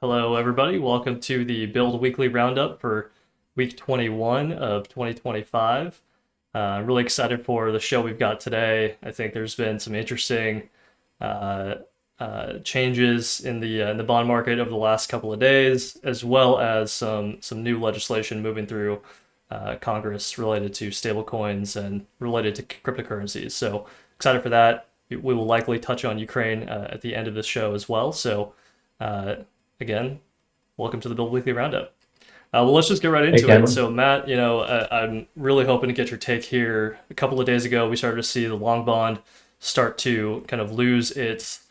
Hello, everybody. Welcome to the Build Weekly Roundup for week 21 of 2025. I'm really excited for the show we've got today. I think there's been some interesting uh, changes in the bond market over the last couple of days, as well as some new legislation moving through Congress related to stablecoins and related to cryptocurrencies. So excited for that. We will likely touch on Ukraine at the end of this show as well. So uh, again, welcome to the Build Weekly Roundup. Well, let's just get right Hey, into it. Cameron. So, Matt, I'm really hoping to get your take here. A couple of days ago, we started to see the long bond start to kind of lose its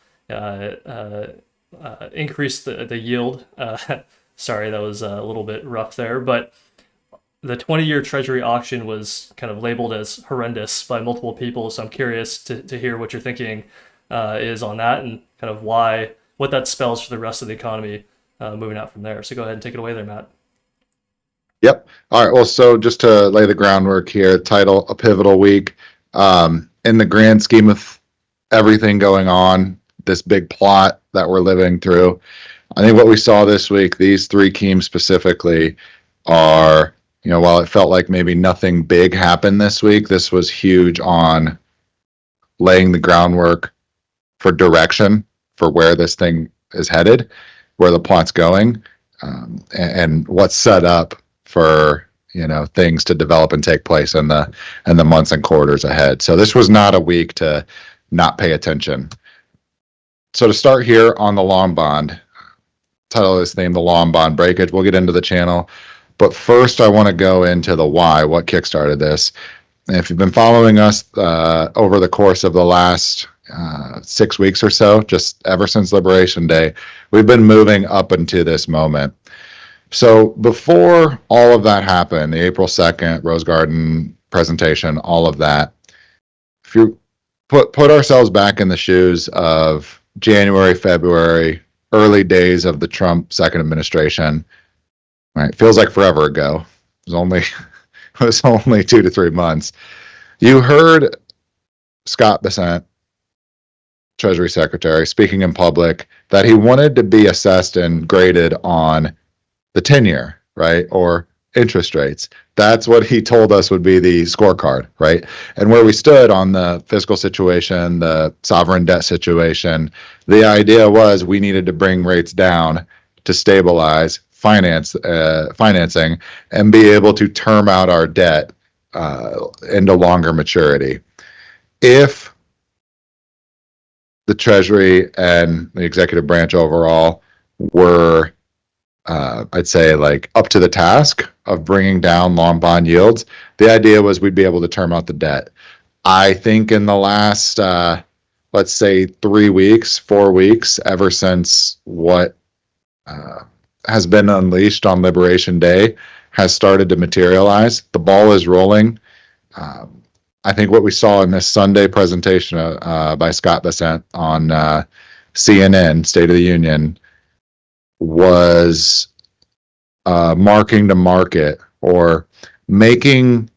increase the yield. Sorry, that was a little bit rough there, but the 20-year Treasury auction was kind of labeled as horrendous by multiple people. So I'm curious to hear what your thinking is on that and kind of what that spells for the rest of the economy moving out from there. So go ahead and take it away there, Matt. Yep. All right. Well, so just to lay the groundwork here, title A Pivotal Week. In the grand scheme of everything going on, this big plot that we're living through, I think what we saw this week, these three teams specifically, are, while it felt like maybe nothing big happened this week, this was huge on laying the groundwork for direction for where this thing is headed, where the plot's going, and what's set up for things to develop and take place in the months and quarters ahead. So this was not a week to not pay attention. So to start here on the long bond, title of this theme, the long bond breakage. We'll get into the channel, but first I want to go into the why, what kickstarted this. And if you've been following us over the course of the last 6 weeks or so, just ever since Liberation Day, we've been moving up into this moment. So before all of that happened, the April 2nd Rose Garden presentation, all of that, if you put ourselves back in the shoes of January, February, early days of the Trump second administration, right? Feels like forever ago. It was only 2 to 3 months. You heard Scott Bessent, Treasury Secretary, speaking in public that he wanted to be assessed and graded on the 10-year, right? Or interest rates. That's what he told us would be the scorecard, right? And where we stood on the fiscal situation, the sovereign debt situation, the idea was we needed to bring rates down to stabilize financing and be able to term out our debt into longer maturity. If the Treasury and the executive branch overall were I'd say like up to the task of bringing down long bond yields, the idea was we'd be able to term out the debt. I think in the last, let's say 3 weeks, 4 weeks, ever since what has been unleashed on Liberation Day has started to materialize. The ball is rolling. I think what we saw in this Sunday presentation by Scott Bessent on CNN, State of the Union, was marking to market or making,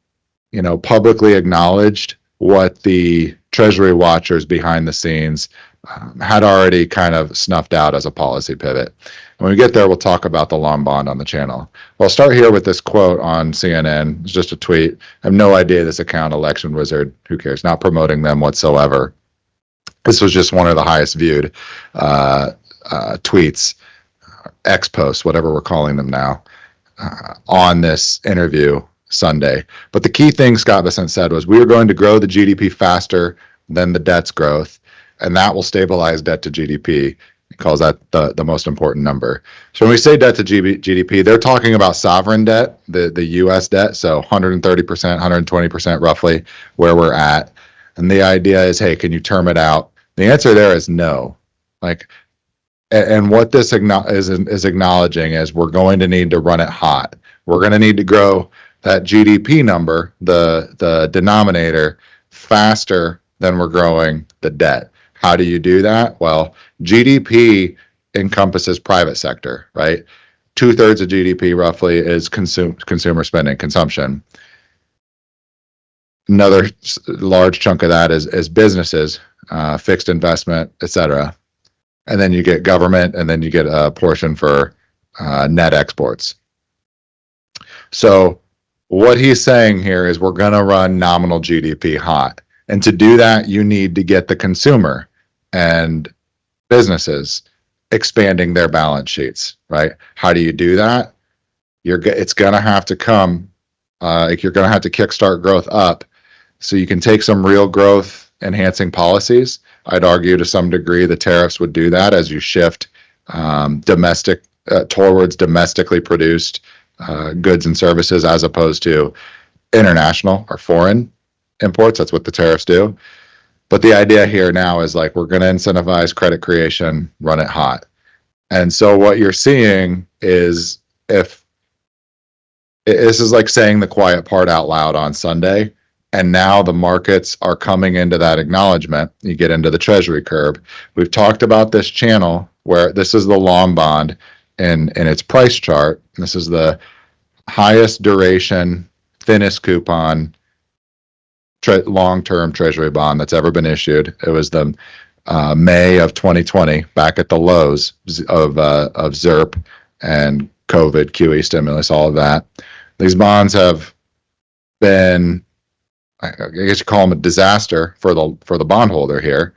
publicly acknowledged what the Treasury watchers behind the scenes had already kind of snuffed out as a policy pivot. When we get there, we'll talk about the long bond on the channel. Well, I'll start here with this quote on CNN. It's just a tweet. I have no idea this account, Election Wizard. Who cares? Not promoting them whatsoever. This was just one of the highest viewed tweets, X posts, whatever we're calling them now, on this interview Sunday. But the key thing Scott Bessent said was we are going to grow the GDP faster than the debt's growth, and that will stabilize debt to GDP. He calls that the most important number. So when we say debt to GDP, they're talking about sovereign debt, the U.S. debt, so 130%, 120% roughly where we're at. And the idea is, hey, can you term it out? The answer there is no. And what this is acknowledging is we're going to need to run it hot. We're going to need to grow that GDP number, the denominator, faster than we're growing the debt. How do you do that? Well, GDP encompasses private sector, right? 2/3 of GDP roughly is consumer spending, consumption. Another large chunk of that is businesses, fixed investment, et cetera. and then you get government, and then you get a portion for net exports. So what he's saying here is we're going to run nominal GDP hot. And to do that, you need to get the consumer and businesses expanding their balance sheets, right? How do you do that? It's going to have to come, you're going to have to kickstart growth up so you can take some real growth enhancing policies. I'd argue to some degree the tariffs would do that as you shift towards domestically produced goods and services as opposed to international or foreign imports. That's what the tariffs do. But the idea here now is like we're going to incentivize credit creation, run it hot. And so what you're seeing is if this is like saying the quiet part out loud on Sunday, and now the markets are coming into that acknowledgement. You get into the treasury curve. We've talked about this channel where this is the long bond in its price chart. This is the highest duration, thinnest coupon long-term treasury bond that's ever been issued. It was the May of 2020, back at the lows of ZERP and COVID, QE stimulus, all of that. These bonds have been, I guess you call them a disaster for the bondholder here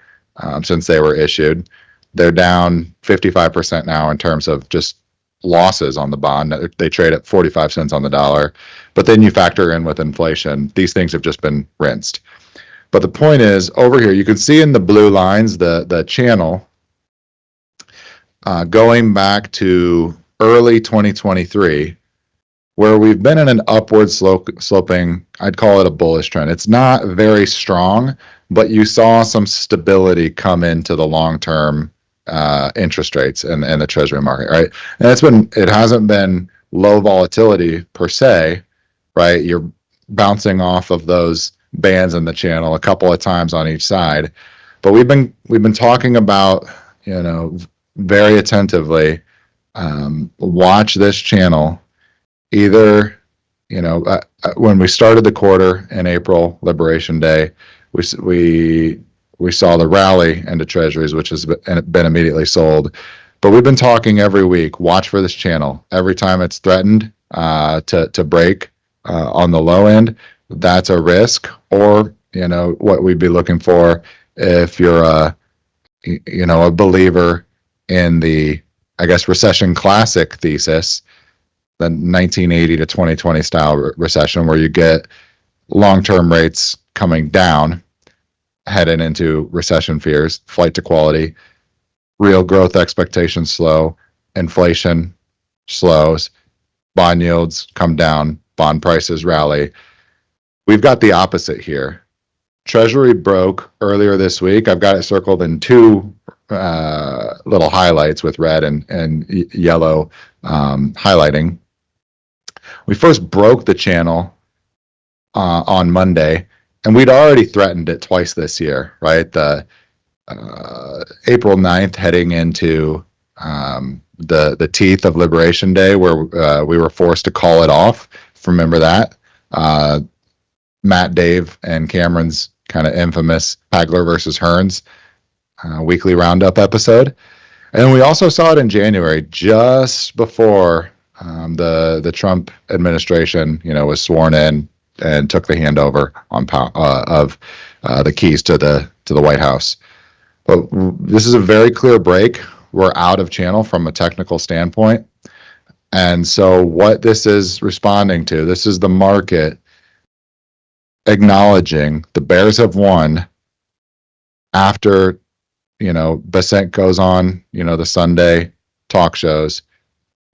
since they were issued. They're down 55% now in terms of just losses on the bond. They trade at 45 cents on the dollar. But then you factor in with inflation, these things have just been rinsed. But the point is, over here, you can see in the blue lines the channel going back to early 2023, where we've been in an upward sloping, I'd call it a bullish trend. It's not very strong, but you saw some stability come into the long-term interest rates and the treasury market, right? And it hasn't been low volatility per se, right? You're bouncing off of those bands in the channel a couple of times on each side, but we've been talking about, very attentively, watch this channel. Either, when we started the quarter in April, Liberation Day, we saw the rally into treasuries, which has been immediately sold. But we've been talking every week, watch for this channel. Every time it's threatened to break on the low end, that's a risk. Or, what we'd be looking for if you're a believer in the, I guess, recession classic thesis, the 1980 to 2020 style recession, where you get long-term rates coming down, heading into recession fears, flight to quality, real growth expectations slow, inflation slows, bond yields come down, bond prices rally. We've got the opposite here. Treasury broke earlier this week. I've got it circled in two little highlights with red and yellow highlighting. We first broke the channel on Monday, and we'd already threatened it twice this year, right? The April 9th, heading into the teeth of Liberation Day, where we were forced to call it off. Remember that? Matt, Dave, and Cameron's kind of infamous Pagler versus Hearns weekly roundup episode. And we also saw it in January, just before the Trump administration, was sworn in and took the handover of the keys to the White House. But this is a very clear break. We're out of channel from a technical standpoint. And so what this is responding to, this is the market acknowledging the bears have won after, Besant goes on, the Sunday talk shows,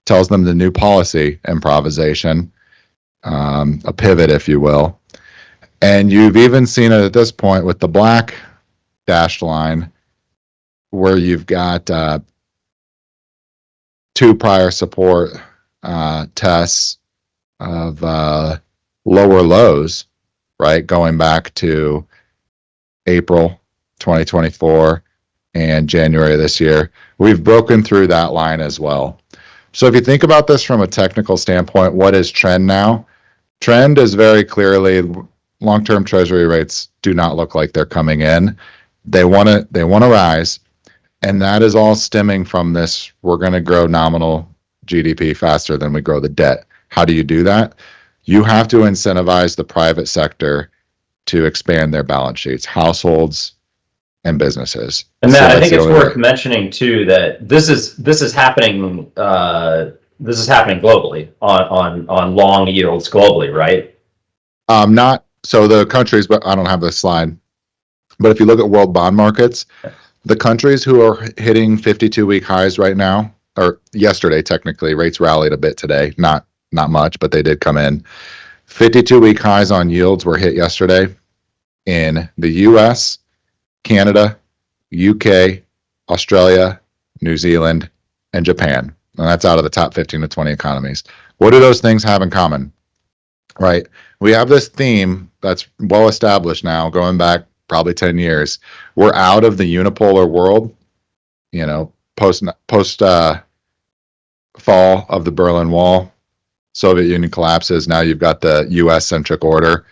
tells them the new policy improvisation, a pivot, if you will. And you've even seen it at this point with the black dashed line, where you've got two prior support tests of lower lows, right, going back to April 2024 and January this year. We've broken through that line as well. So if you think about this from a technical standpoint, what is trend now? Trend is very clearly long-term treasury rates do not look like they're coming in. They want to rise. And that is all stemming from this. We're going to grow nominal GDP faster than we grow the debt. How do you do that? You have to incentivize the private sector to expand their balance sheets, households and businesses. And So Matt, I that's think the it's only way. worth mentioning too that this is happening globally on long yields globally, right? Not so the countries, but I don't have the slide. But if you look at world bond markets, the countries who are hitting 52-week highs right now, or yesterday technically, rates rallied a bit today, not much, but they did come in. 52-week highs on yields were hit yesterday in the US, Canada, UK, Australia, New Zealand, and Japan. And that's out of the top 15 to 20 economies. What do those things have in common? Right? We have this theme that's well established now, going back probably 10 years. We're out of the unipolar world, post fall of the Berlin Wall, Soviet Union collapses. Now you've got the US centric order.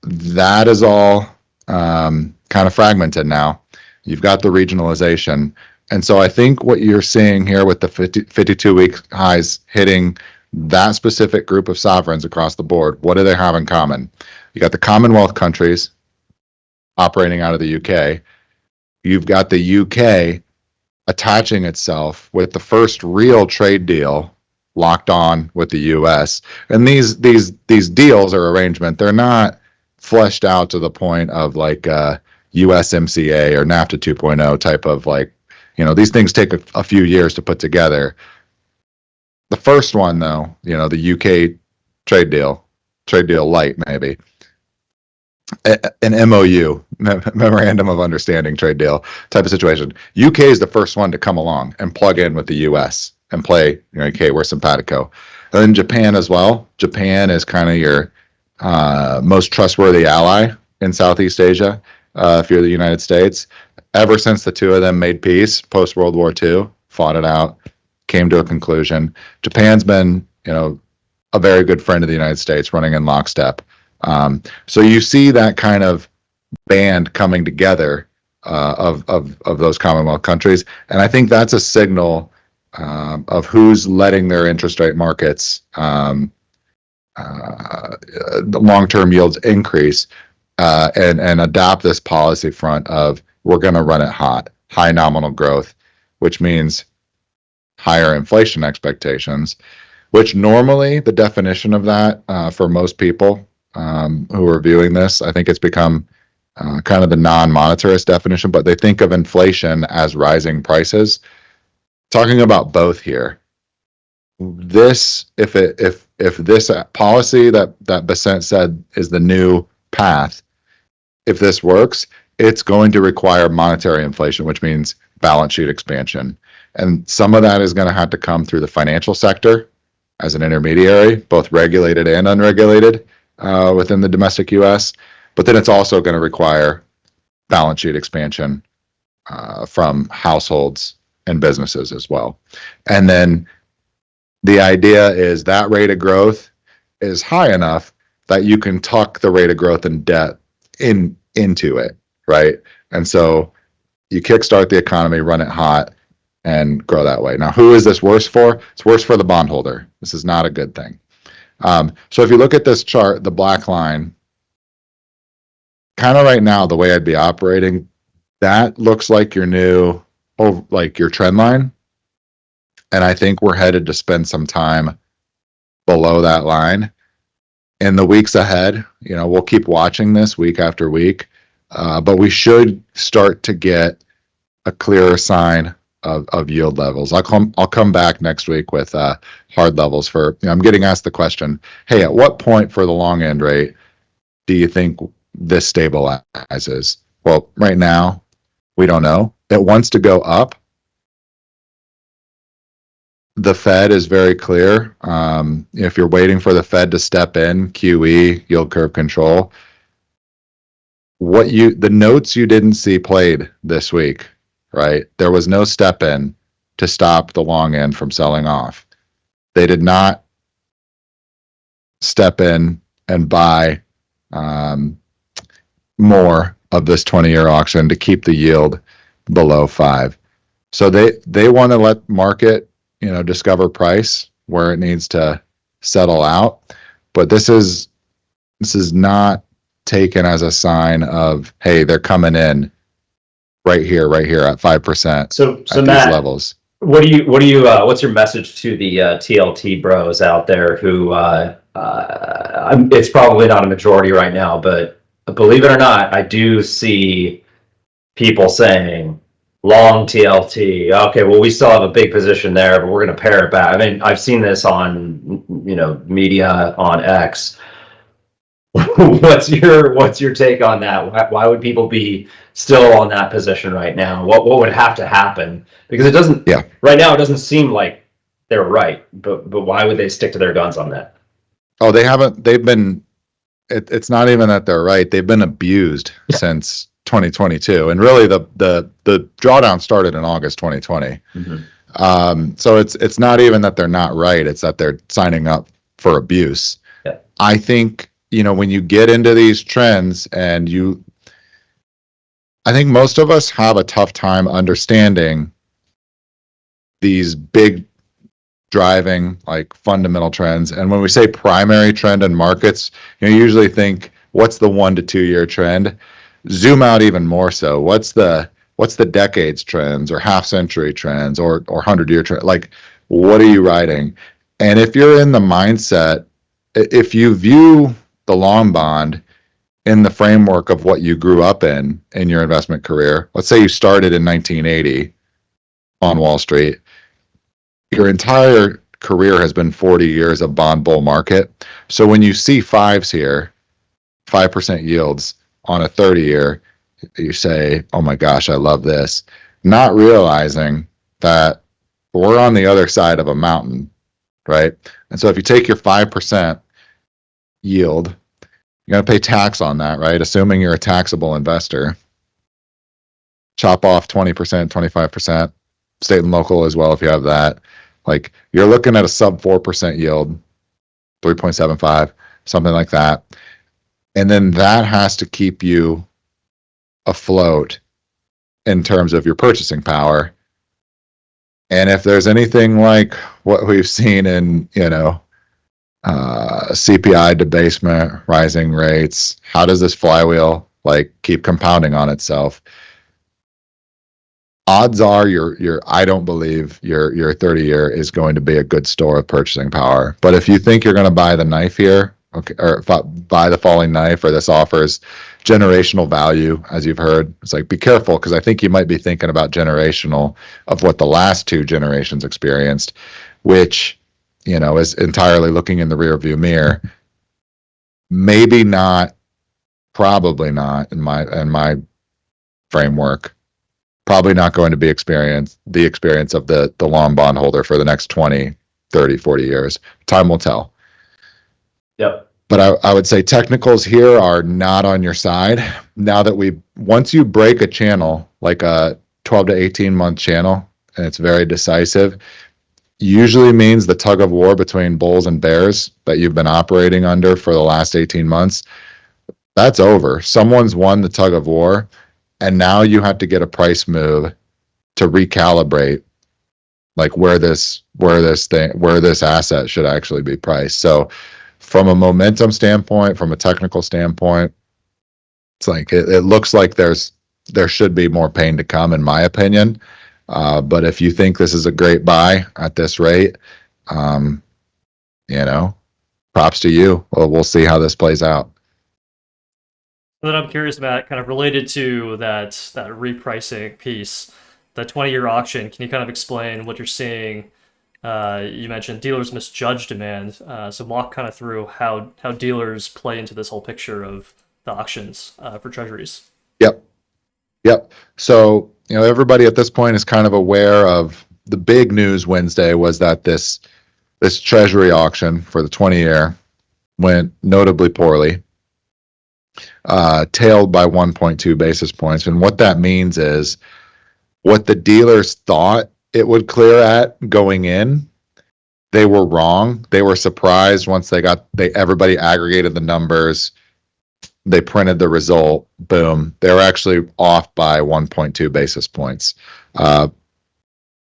That is all kind of fragmented now. You've got the regionalization. And so I think what you're seeing here with the 52-week highs hitting that specific group of sovereigns across the board, what do they have in common? You got the Commonwealth countries operating out of the UK. You've got the UK attaching itself with the first real trade deal locked on with the US. And these deals or arrangement, they're not fleshed out to the point of like USMCA or NAFTA 2.0 type of these things take a few years to put together. The first one though, the UK trade deal light maybe, an MOU, memorandum of understanding trade deal type of situation. UK is the first one to come along and plug in with the US and play, okay, we're simpatico. And then Japan as well. Japan is kind of your most trustworthy ally in Southeast Asia, if you're the United States. Ever since the two of them made peace post World War II, fought it out, came to a conclusion. Japan's been, a very good friend of the United States, running in lockstep. So you see that kind of band coming together of those Commonwealth countries, and I think that's a signal of who's letting their interest rate markets, the long-term yields increase, and adopt this policy front of we're going to run it hot, high nominal growth, which means higher inflation expectations. Which normally the definition of that for most people who are viewing this, I think it's become kind of the non-monetarist definition, but they think of inflation as rising prices. Talking about both here, this if this policy that Besant said is the new path, if this works, it's going to require monetary inflation, which means balance sheet expansion, and some of that is going to have to come through the financial sector as an intermediary, both regulated and unregulated within the domestic US. But then it's also going to require balance sheet expansion from households and businesses as well. And then the idea is that rate of growth is high enough that you can tuck the rate of growth in debt into it, right? And so you kickstart the economy, run it hot, and grow that way. Now, who is this worse for? It's worse for the bondholder. This is not a good thing. So if you look at this chart, the black line, kind of right now, the way I'd be operating, that looks like your new, like your trend line. And I think we're headed to spend some time below that line. In the weeks ahead, we'll keep watching this week after week, but we should start to get a clearer sign of yield levels. I'll come back next week with hard levels for, I'm getting asked the question, hey, at what point for the long end rate do you think this stabilizes? Well, right now, we don't know. It wants to go up. The Fed is very clear. If you're waiting for the Fed to step in, QE, yield curve control, the notes you didn't see played this week, right? There was no step in to stop the long end from selling off. They did not step in and buy more of this 20-year auction to keep the yield below 5. So they want to let market, discover price where it needs to settle out. But this is not taken as a sign of, hey, they're coming in right here at 5% So at these Matt, levels. what's your message to the TLT bros out there who, it's probably not a majority right now, but believe it or not, I do see people saying long TLT. Okay, well, we still have a big position there, but we're going to pare it back. I mean, I've seen this on, media on X. What's your take on that? Why would people be still on that position right now? What would have to happen? Because it doesn't. Yeah. Right now, it doesn't seem like they're right. But why would they stick to their guns on that? Oh, they haven't. They've been. It's not even that they're right. They've been abused since 2022, and really the drawdown started in August 2020. So it's not even that they're not right. It's that they're signing up for abuse. Yeah. I think, when you get into these trends I think most of us have a tough time understanding these big driving like fundamental trends. And when we say primary trend in markets, you usually think, what's the 1 to 2 year trend? Zoom out even more so. What's the decades trends or half century trends or 100 year trend? Like, what are you riding? And if you're in the mindset, if you view the long bond in the framework of what you grew up in your investment career, let's say you started in 1980 on Wall Street, your entire career has been 40 years of bond bull market. So when you see fives here, 5% yields on a 30-year, you say, oh my gosh, I love this. Not realizing that we're on the other side of a mountain, right? And so if you take your 5% yield, you're going to pay tax on that, right? Assuming you're a taxable investor. Chop off 20%, 25%, state and local as well if you have that. Like, you're looking at a sub 4% yield, 3.75, something like that. And then that has to keep you afloat in terms of your purchasing power. And if there's anything like what we've seen in, CPI debasement, rising rates, how does this flywheel like keep compounding on itself? Odds are I don't believe your 30-year is going to be a good store of purchasing power. But if you think you're going to buy the knife here, okay, or buy the falling knife, or this offers generational value, as you've heard, it's like, be careful, because I think you might be thinking about generational of what the last two generations experienced, which, is entirely looking in the rearview mirror. Maybe not, probably not in my framework. Probably not going to be the experience of the long bond holder for the next 20, 30, 40 years. Time will tell. Yep. But I would say technicals here are not on your side. Now that once you break a channel, like a 12 to 18 month channel, and it's very decisive, usually means the tug of war between bulls and bears that you've been operating under for the last 18 months, that's over. Someone's won the tug of war, and now you have to get a price move to recalibrate like where this asset should actually be priced. So from a momentum standpoint, from a technical standpoint, it's like it looks like there should be more pain to come, in my opinion. But if you think this is a great buy at this rate, props to you. Well, we'll see how this plays out. Then I'm curious, Matt, kind of related to that repricing piece, the 20-year auction. Can you kind of explain what you're seeing? You mentioned dealers misjudge demand, so walk kind of through how dealers play into this whole picture of the auctions for treasuries. Yep. So, everybody at this point is kind of aware of the big news Wednesday was that this treasury auction for the 20-year went notably poorly, tailed by 1.2 basis points. And what that means is what the dealers thought it would clear at going in, they were wrong. They were surprised once everybody aggregated the numbers. They printed the result. Boom. They were actually off by 1.2 basis points.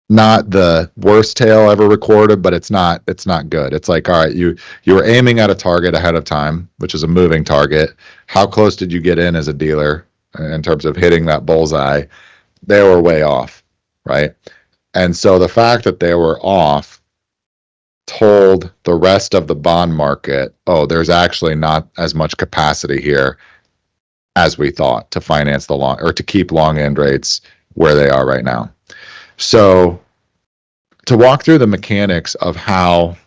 not the worst tail ever recorded, but it's not good. It's like, all right, you were aiming at a target ahead of time, which is a moving target. How close did you get in as a dealer in terms of hitting that bullseye? They were way off, right? And so the fact that they were off told the rest of the bond market, oh, there's actually not as much capacity here as we thought to finance the long or to keep long end rates where they are right now. So to walk through the mechanics of how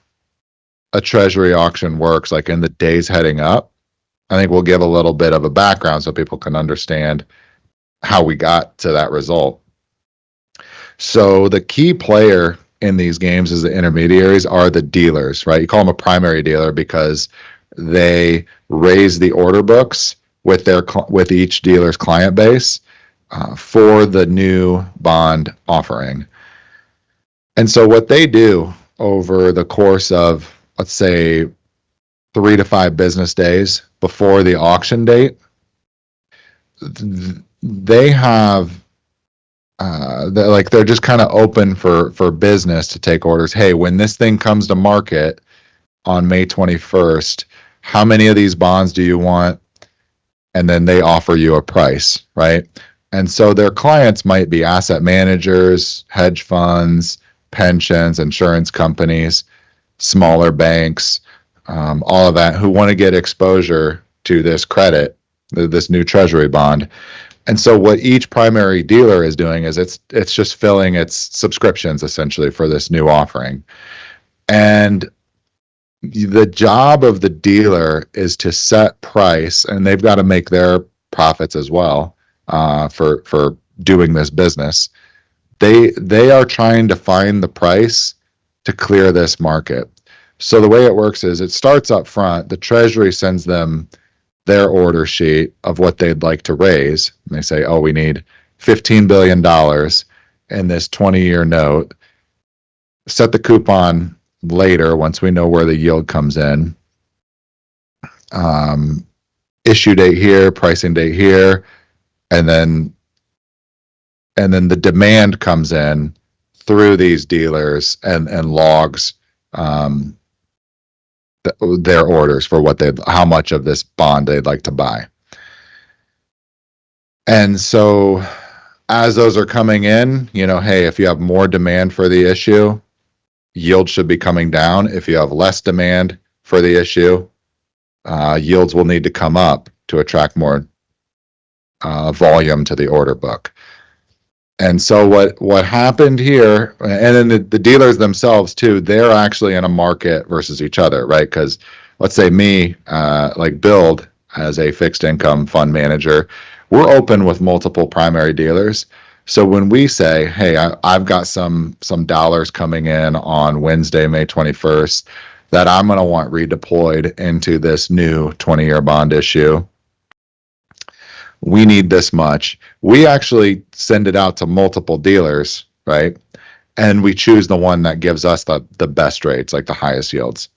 a treasury auction works, like in the days heading up, I think we'll give a little bit of a background so people can understand how we got to that result. So the key player in these games is the intermediaries are the dealers, right? You call them a primary dealer because they raise the order books with with each dealer's client base for the new bond offering. And so what they do over the course of, let's say, 3 to 5 business days before the auction date, they have they're just kind of open for business to take orders. Hey, when this thing comes to market on May 21st, how many of these bonds do you want? And then they offer you a price, right? And so their clients might be asset managers, hedge funds, pensions, insurance companies, smaller banks, all of that, who want to get exposure to this credit, this new treasury bond. And so what each primary dealer is doing is it's just filling its subscriptions essentially for this new offering. And the job of the dealer is to set price, and they've got to make their profits as well for doing this business. They are trying to find the price to clear this market. So the way it works is it starts up front. The Treasury sends them their order sheet of what they'd like to raise. And they say, oh, we need $15 billion in this 20-year note. Set the coupon later once we know where the yield comes in. Issue date here, pricing date here, and then the demand comes in through these dealers and logs their orders for how much of this bond they'd like to buy. And so as those are coming in, hey, if you have more demand for the issue, yield should be coming down. If you have less demand for the issue, yields will need to come up to attract more volume to the order book. And so what happened here, and then the dealers themselves too, they're actually in a market versus each other, right? Because let's say me, like Build as a fixed income fund manager, we're open with multiple primary dealers. So when we say, hey, I've got some dollars coming in on Wednesday, May 21st, that I'm going to want redeployed into this new 20-year bond issue, we need this much. We actually send it out to multiple dealers, right? And we choose the one that gives us the best rates, like the highest yields.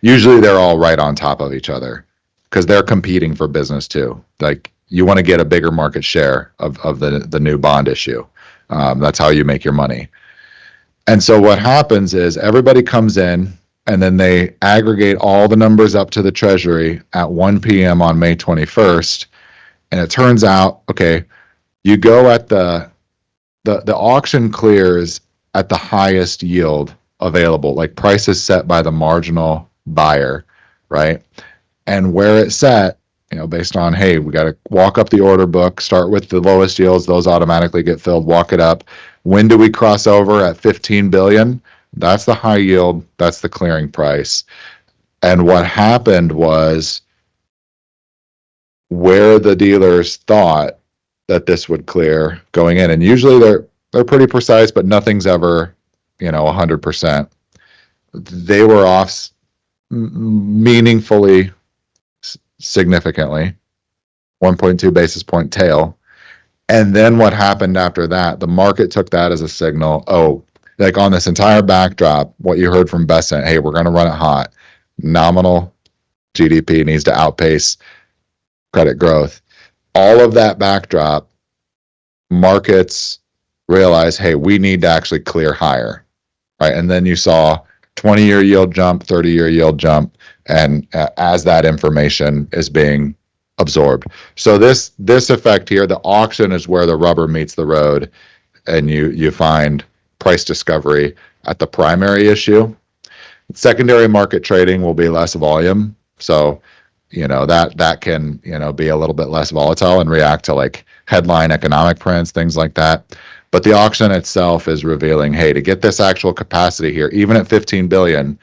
Usually they're all right on top of each other because they're competing for business too. Like you want to get a bigger market share of the new bond issue. That's how you make your money. And so what happens is everybody comes in and then they aggregate all the numbers up to the Treasury at 1 p.m. on May 21st. And it turns out, okay, you go at the auction clears at the highest yield available, like prices set by the marginal buyer, right? And where it's set, based on, hey, we got to walk up the order book, start with the lowest yields, those automatically get filled, walk it up. When do we cross over at 15 billion? That's the high yield, that's the clearing price. And what happened was where the dealers thought that this would clear going in, and usually they're pretty precise, but nothing's ever 100%. They were off meaningfully, significantly, 1.2 basis point tail. And then what happened after that? The market took that as a signal. Oh, like on this entire backdrop, what you heard from Besant, hey, we're going to run it hot. Nominal GDP needs to outpace credit growth. All of that backdrop, markets realize, hey, we need to actually clear higher, right? And then you saw 20-year yield jump, 30-year yield jump, and as that information is being absorbed. So this effect here, the auction is where the rubber meets the road, and you find price discovery at the primary issue. Secondary market trading will be less volume, so that can be a little bit less volatile and react to like headline economic prints, things like that. But the auction itself is revealing, hey, to get this actual capacity here, even at 15 billion,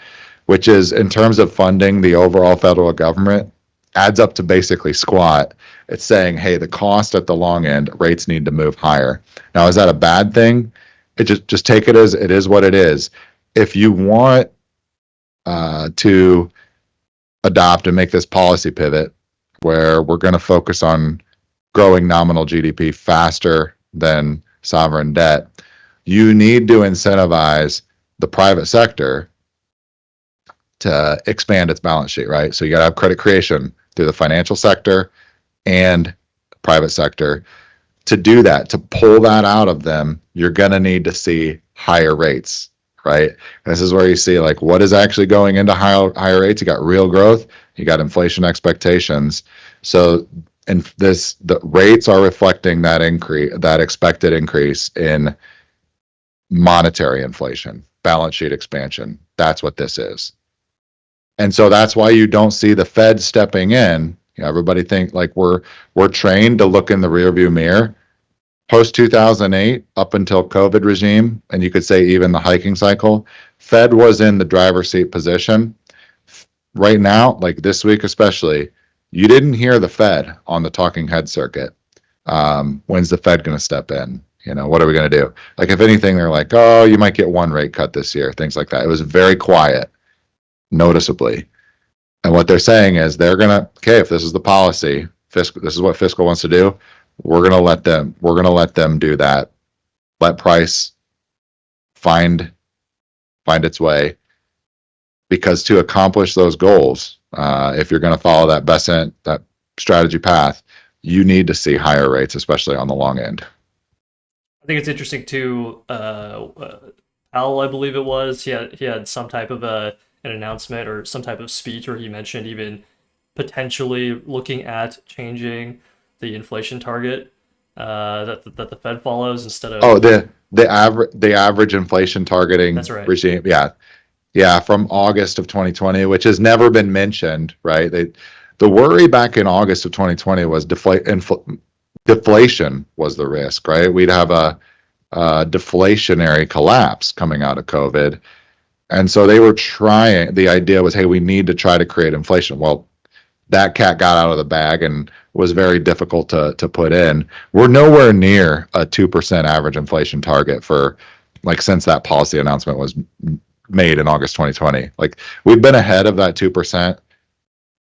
which is in terms of funding the overall federal government, adds up to basically squat. It's saying, hey, the cost at the long end, rates need to move higher. Now, is that a bad thing? It just take it as it is what it is. If you want to adopt and make this policy pivot where we're going to focus on growing nominal GDP faster than sovereign debt, you need to incentivize the private sector to expand its balance sheet, right? So you got to have credit creation through the financial sector and private sector. To do that, to pull that out of them, you're going to need to see higher rates, right? And this is where you see like what is actually going into higher rates. You got real growth, you got inflation expectations. So and the rates are reflecting that increase, that expected increase in monetary inflation, balance sheet expansion. That's what this is. And so that's why you don't see the Fed stepping in. Everybody think like we're trained to look in the rearview mirror. Post 2008 up until COVID regime, and you could say even the hiking cycle, Fed was in the driver's seat position. Right now, like this week especially, you didn't hear the Fed on the talking head circuit. When's the Fed going to step in? What are we going to do? Like if anything, they're like, oh, you might get one rate cut this year, things like that. It was very quiet, noticeably. And what they're saying is they're going to, okay, if this is the policy, this is what fiscal wants to do, we're going to let them do that. Let price find its way, because to accomplish those goals, if you're going to follow that strategy path, you need to see higher rates, especially on the long end. I think it's interesting too. Al, I believe it was, he had some type of an announcement or some type of speech where he mentioned even potentially looking at changing the inflation target that the Fed follows instead of. Oh, the average inflation targeting That's right. regime. Yeah, from August of 2020, which has never been mentioned, right? The worry back in August of 2020 was deflation was the risk, right? We'd have a deflationary collapse coming out of COVID. And so they were trying, the idea was, hey, we need to try to create inflation. Well, that cat got out of the bag and was very difficult to put in. We're nowhere near a 2% average inflation target for like since that policy announcement was made in August 2020. Like we've been ahead of that 2%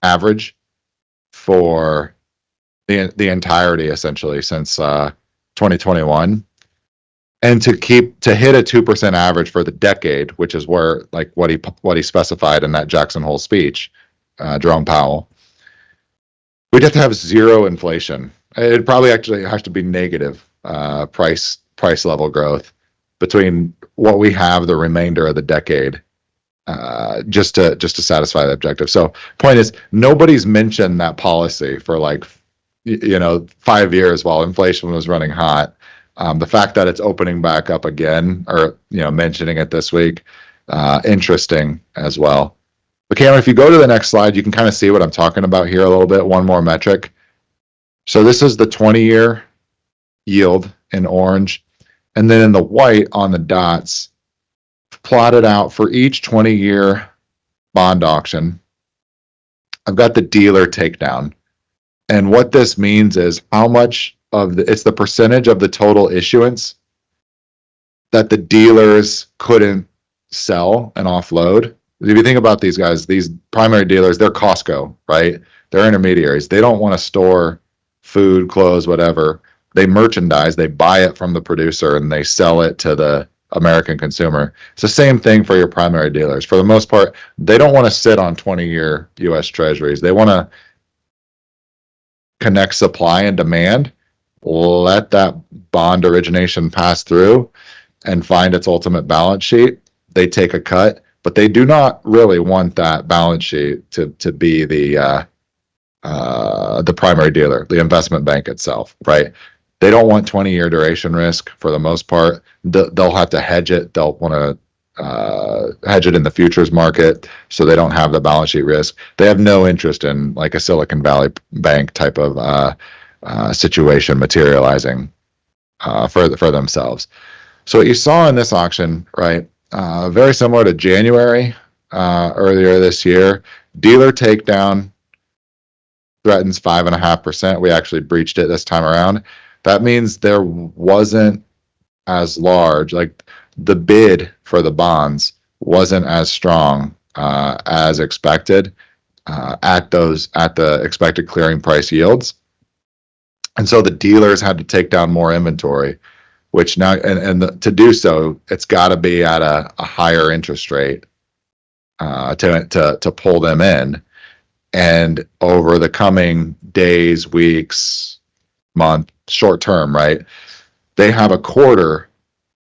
average for the entirety essentially since 2021. And to hit a 2% average for the decade, which is where like what he specified in that Jackson Hole speech, Jerome Powell, we'd have to have zero inflation. It'd probably actually have to be negative price level growth between what we have the remainder of the decade, just to satisfy the objective. So point is, nobody's mentioned that policy for like 5 years while inflation was running hot. The fact that it's opening back up again, or mentioning it this week, interesting as well. But Cameron, if you go to the next slide, you can kind of see what I'm talking about here a little bit. One more metric. So this is the 20-year yield in orange, and then in the white on the dots, plotted out for each 20-year bond auction. I've got the dealer takedown. And what this means is how much it's the percentage of the total issuance that the dealers couldn't sell and offload. If you think about these guys, these primary dealers, they're Costco, right? They're intermediaries. They don't want to store food, clothes, whatever. They merchandise, they buy it from the producer and they sell it to the American consumer. It's the same thing for your primary dealers. For the most part, they don't want to sit on 20-year US treasuries. They want to connect supply and demand let that bond origination pass through and find its ultimate balance sheet. They take a cut, but they do not really want that balance sheet to be the primary dealer, the investment bank itself, right? They don't want 20-year duration risk for the most part. They'll have to hedge it. They'll want to hedge it in the futures market so they don't have the balance sheet risk. They have no interest in like a Silicon Valley Bank type of situation materializing for themselves. So what you saw in this auction, right, very similar to January earlier this year, dealer takedown threatens 5.5%. We actually breached it this time around. That means there wasn't as large, like the bid for the bonds wasn't as strong as expected at the expected clearing price yields. And so the dealers had to take down more inventory, which now, to do so, it's got to be at a higher interest rate to pull them in. And over the coming days, weeks, month, short term, right? They have a quarter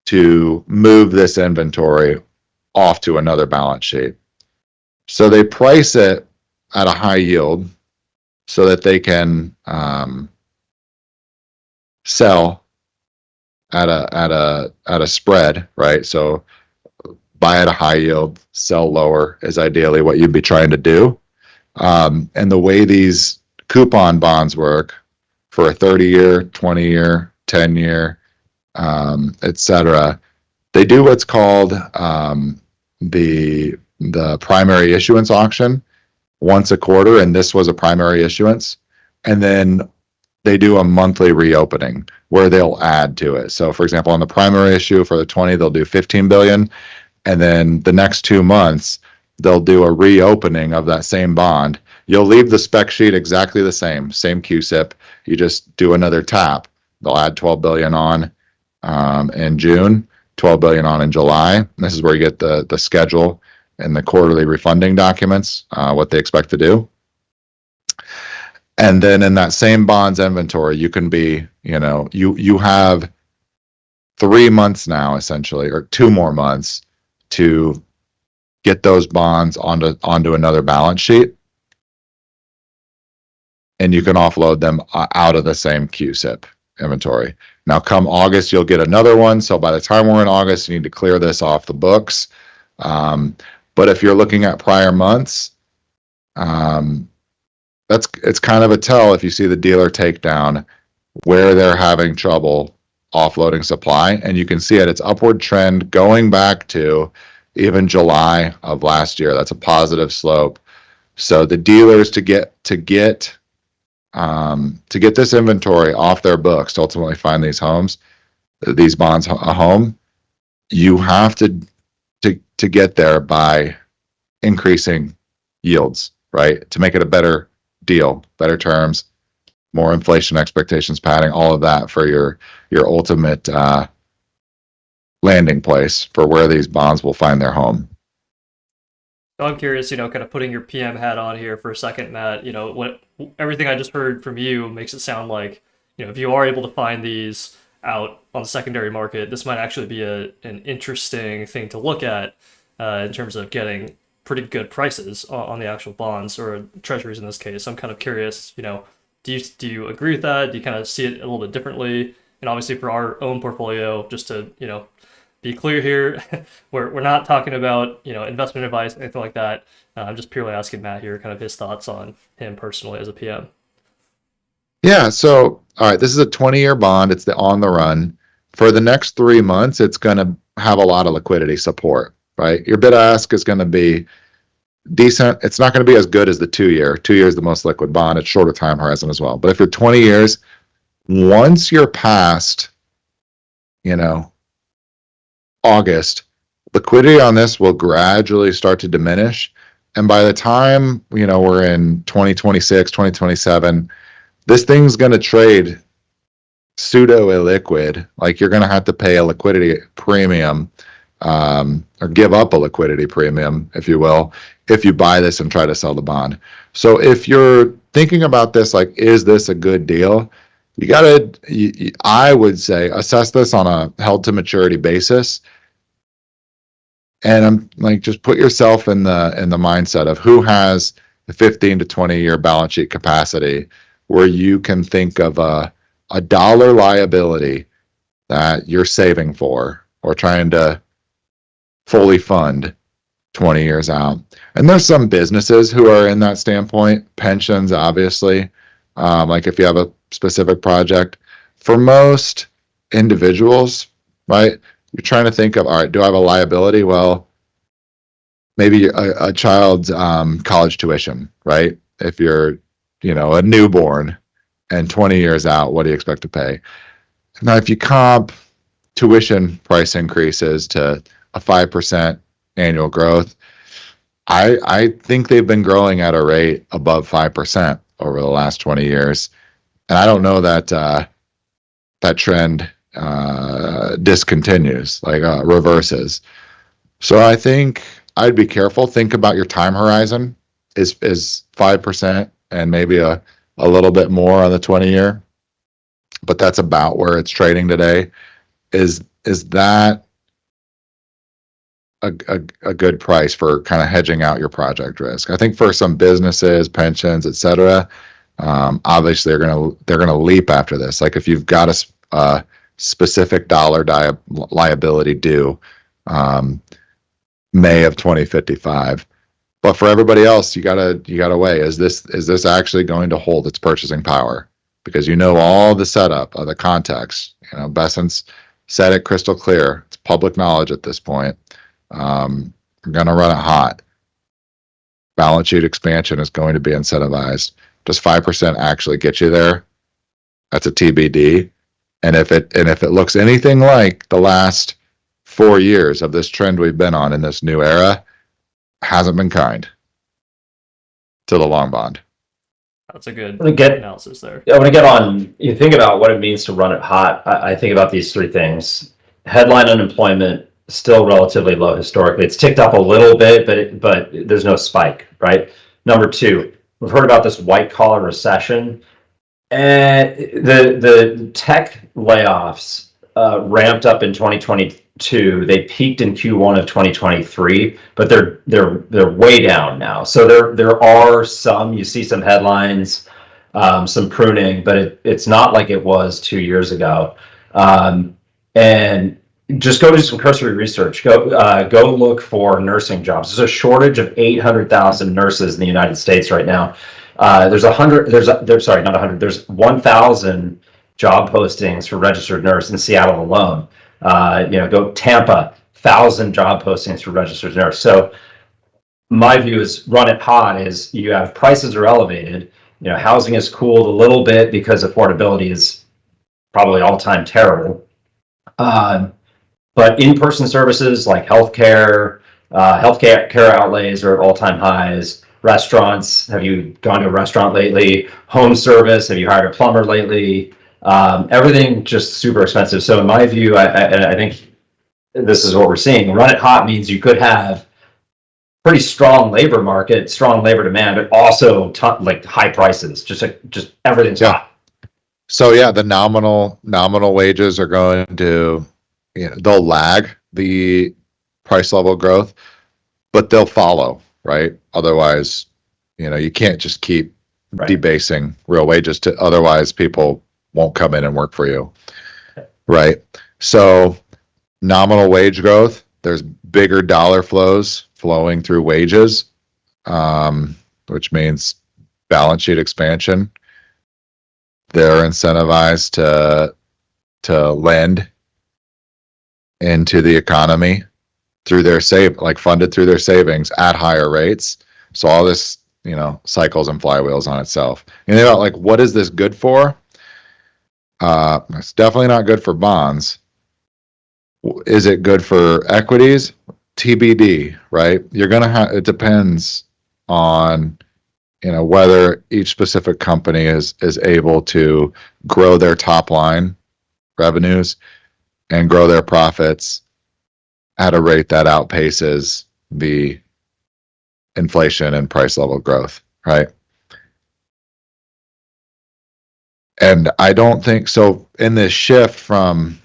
to move this inventory off to another balance sheet. So they price it at a high yield so that they can sell at a spread, right? So buy at a high yield, sell lower is ideally what you'd be trying to do. And the way these coupon bonds work for a 30-year, 20-year, 10-year, etc., they do what's called the primary issuance auction once a quarter, and this was a primary issuance. And then they do a monthly reopening where they'll add to it. So, for example, on the primary issue for the 20, they'll do 15 billion, and then the next 2 months they'll do a reopening of that same bond. You'll leave the spec sheet exactly the same QSIP. You just do another tap. They'll add 12 billion on in June, 12 billion on in July. This is where you get the schedule and the quarterly refunding documents, what they expect to do. And then in that same bonds inventory, you can be, you have 3 months now, essentially, or 2 more months to get those bonds onto another balance sheet. And you can offload them out of the same QSIP inventory. Now, come August, you'll get another one. So by the time we're in August, you need to clear this off the books. But if you're looking at prior months, it's kind of a tell if you see the dealer takedown where they're having trouble offloading supply, and you can see its upward trend going back to even July of last year. That's a positive slope. So the dealers to get this inventory off their books to ultimately find these bonds a home, you have to get there by increasing yields, right? To make it a better deal, better terms, more inflation expectations padding, all of that for your ultimate landing place for where these bonds will find their home. So I'm curious, kind of putting your PM hat on here for a second, Matt. What everything I just heard from you makes it sound like, if you are able to find these out on the secondary market, this might actually be an interesting thing to look at in terms of getting pretty good prices on the actual bonds or treasuries in this case. I'm kind of curious, do you agree with that? Do you kind of see it a little bit differently? And obviously for our own portfolio, just to, be clear here, we're not talking about, investment advice, anything like that. I'm just purely asking Matt here kind of his thoughts on him personally as a PM. Yeah. So, all right, this is a 20-year bond. It's on the run. For the next 3 months, it's going to have a lot of liquidity support, right? Your bid ask is going to be decent. It's not going to be as good as the 2-year. 2 years is the most liquid bond. It's shorter time horizon as well. But if you're 20 years, once you're past, August, liquidity on this will gradually start to diminish. And by the time, we're in 2026, 2027, this thing's going to trade pseudo illiquid. Like you're going to have to pay a liquidity premium or give up a liquidity premium, if you will, if you buy this and try to sell the bond. So if you're thinking about this, like, is this a good deal? you gotta, I would say, assess this on a held to maturity basis. And I'm like, just put yourself in the mindset of who has the 15 to 20-year balance sheet capacity where you can think of a dollar liability that you're saving for or trying to fully fund 20 years out. And there's some businesses who are in that standpoint, pensions, obviously. Like if you have a specific project, for most individuals, right? You're trying to think of, all right, do I have a liability? Well, maybe a child's college tuition, right? If you're, a newborn and 20 years out, what do you expect to pay? Now, if you comp tuition price increases to a 5% annual growth, I think they've been growing at a rate above 5% over the last 20 years. And I don't know that that trend discontinues, like reverses. So I think I'd be careful. Think about your time horizon. Is 5% and maybe a little bit more on the 20-year, but that's about where it's trading today. Is that a good price for kind of hedging out your project risk? I think for some businesses, pensions, et cetera, obviously they're gonna leap after this. Like if you've got a specific dollar liability due, May of 2055. But for everybody else, you gotta weigh, is this actually going to hold its purchasing power? Because all the setup of the context. Besson's said it crystal clear. It's public knowledge at this point. We're gonna run it hot. Balance sheet expansion is going to be incentivized. Does 5% actually get you there? That's a TBD. And if it looks anything like the last 4 years of this trend we've been on in this new era, hasn't been kind to the long bond. That's a good Get analysis there. I want to get on. You think about what it means to run it hot. I think about these three things. Headline unemployment still relatively low historically. It's ticked up a little bit, but there's no spike, right? Number two, we've heard about this white collar recession, and the tech layoffs ramped up in 2022. They peaked in Q1 of 2023, but they're way down now. So there are some. You see some headlines, some pruning, but it's not like it was 2 years ago. And just go do some cursory research. Go look for nursing jobs. There's a shortage of 800,000 nurses in the United States right now. There's 1,000 job postings for registered nurse in Seattle alone. Go Tampa, 1,000 job postings for registered nurse. So my view is run it hot. Is you have prices are elevated. Housing has cooled a little bit because affordability is probably all-time terrible. But in-person services like healthcare outlays are at all-time highs. Restaurants, have you gone to a restaurant lately? Home service, have you hired a plumber lately? Everything just super expensive. So in my view, I think this is what we're seeing. Run it hot means you could have pretty strong labor market, strong labor demand, but also like high prices. Just everything's hot. So yeah, the nominal wages are going to, they'll lag the price level growth, but they'll follow, right? Otherwise, you can't just keep debasing real wages to, otherwise people won't come in and work for you, right? So nominal wage growth, there's bigger dollar flows flowing through wages, which means balance sheet expansion. They're incentivized to lend into the economy through their funded through their savings at higher rates. So all this, cycles and flywheels on itself. And they're like, what is this good for? It's definitely not good for bonds. Is it good for equities? TBD, right? You're gonna have. It depends on whether each specific company is able to grow their top line revenues and grow their profits at a rate that outpaces the inflation and price level growth, right? And I don't think so. In this shift from,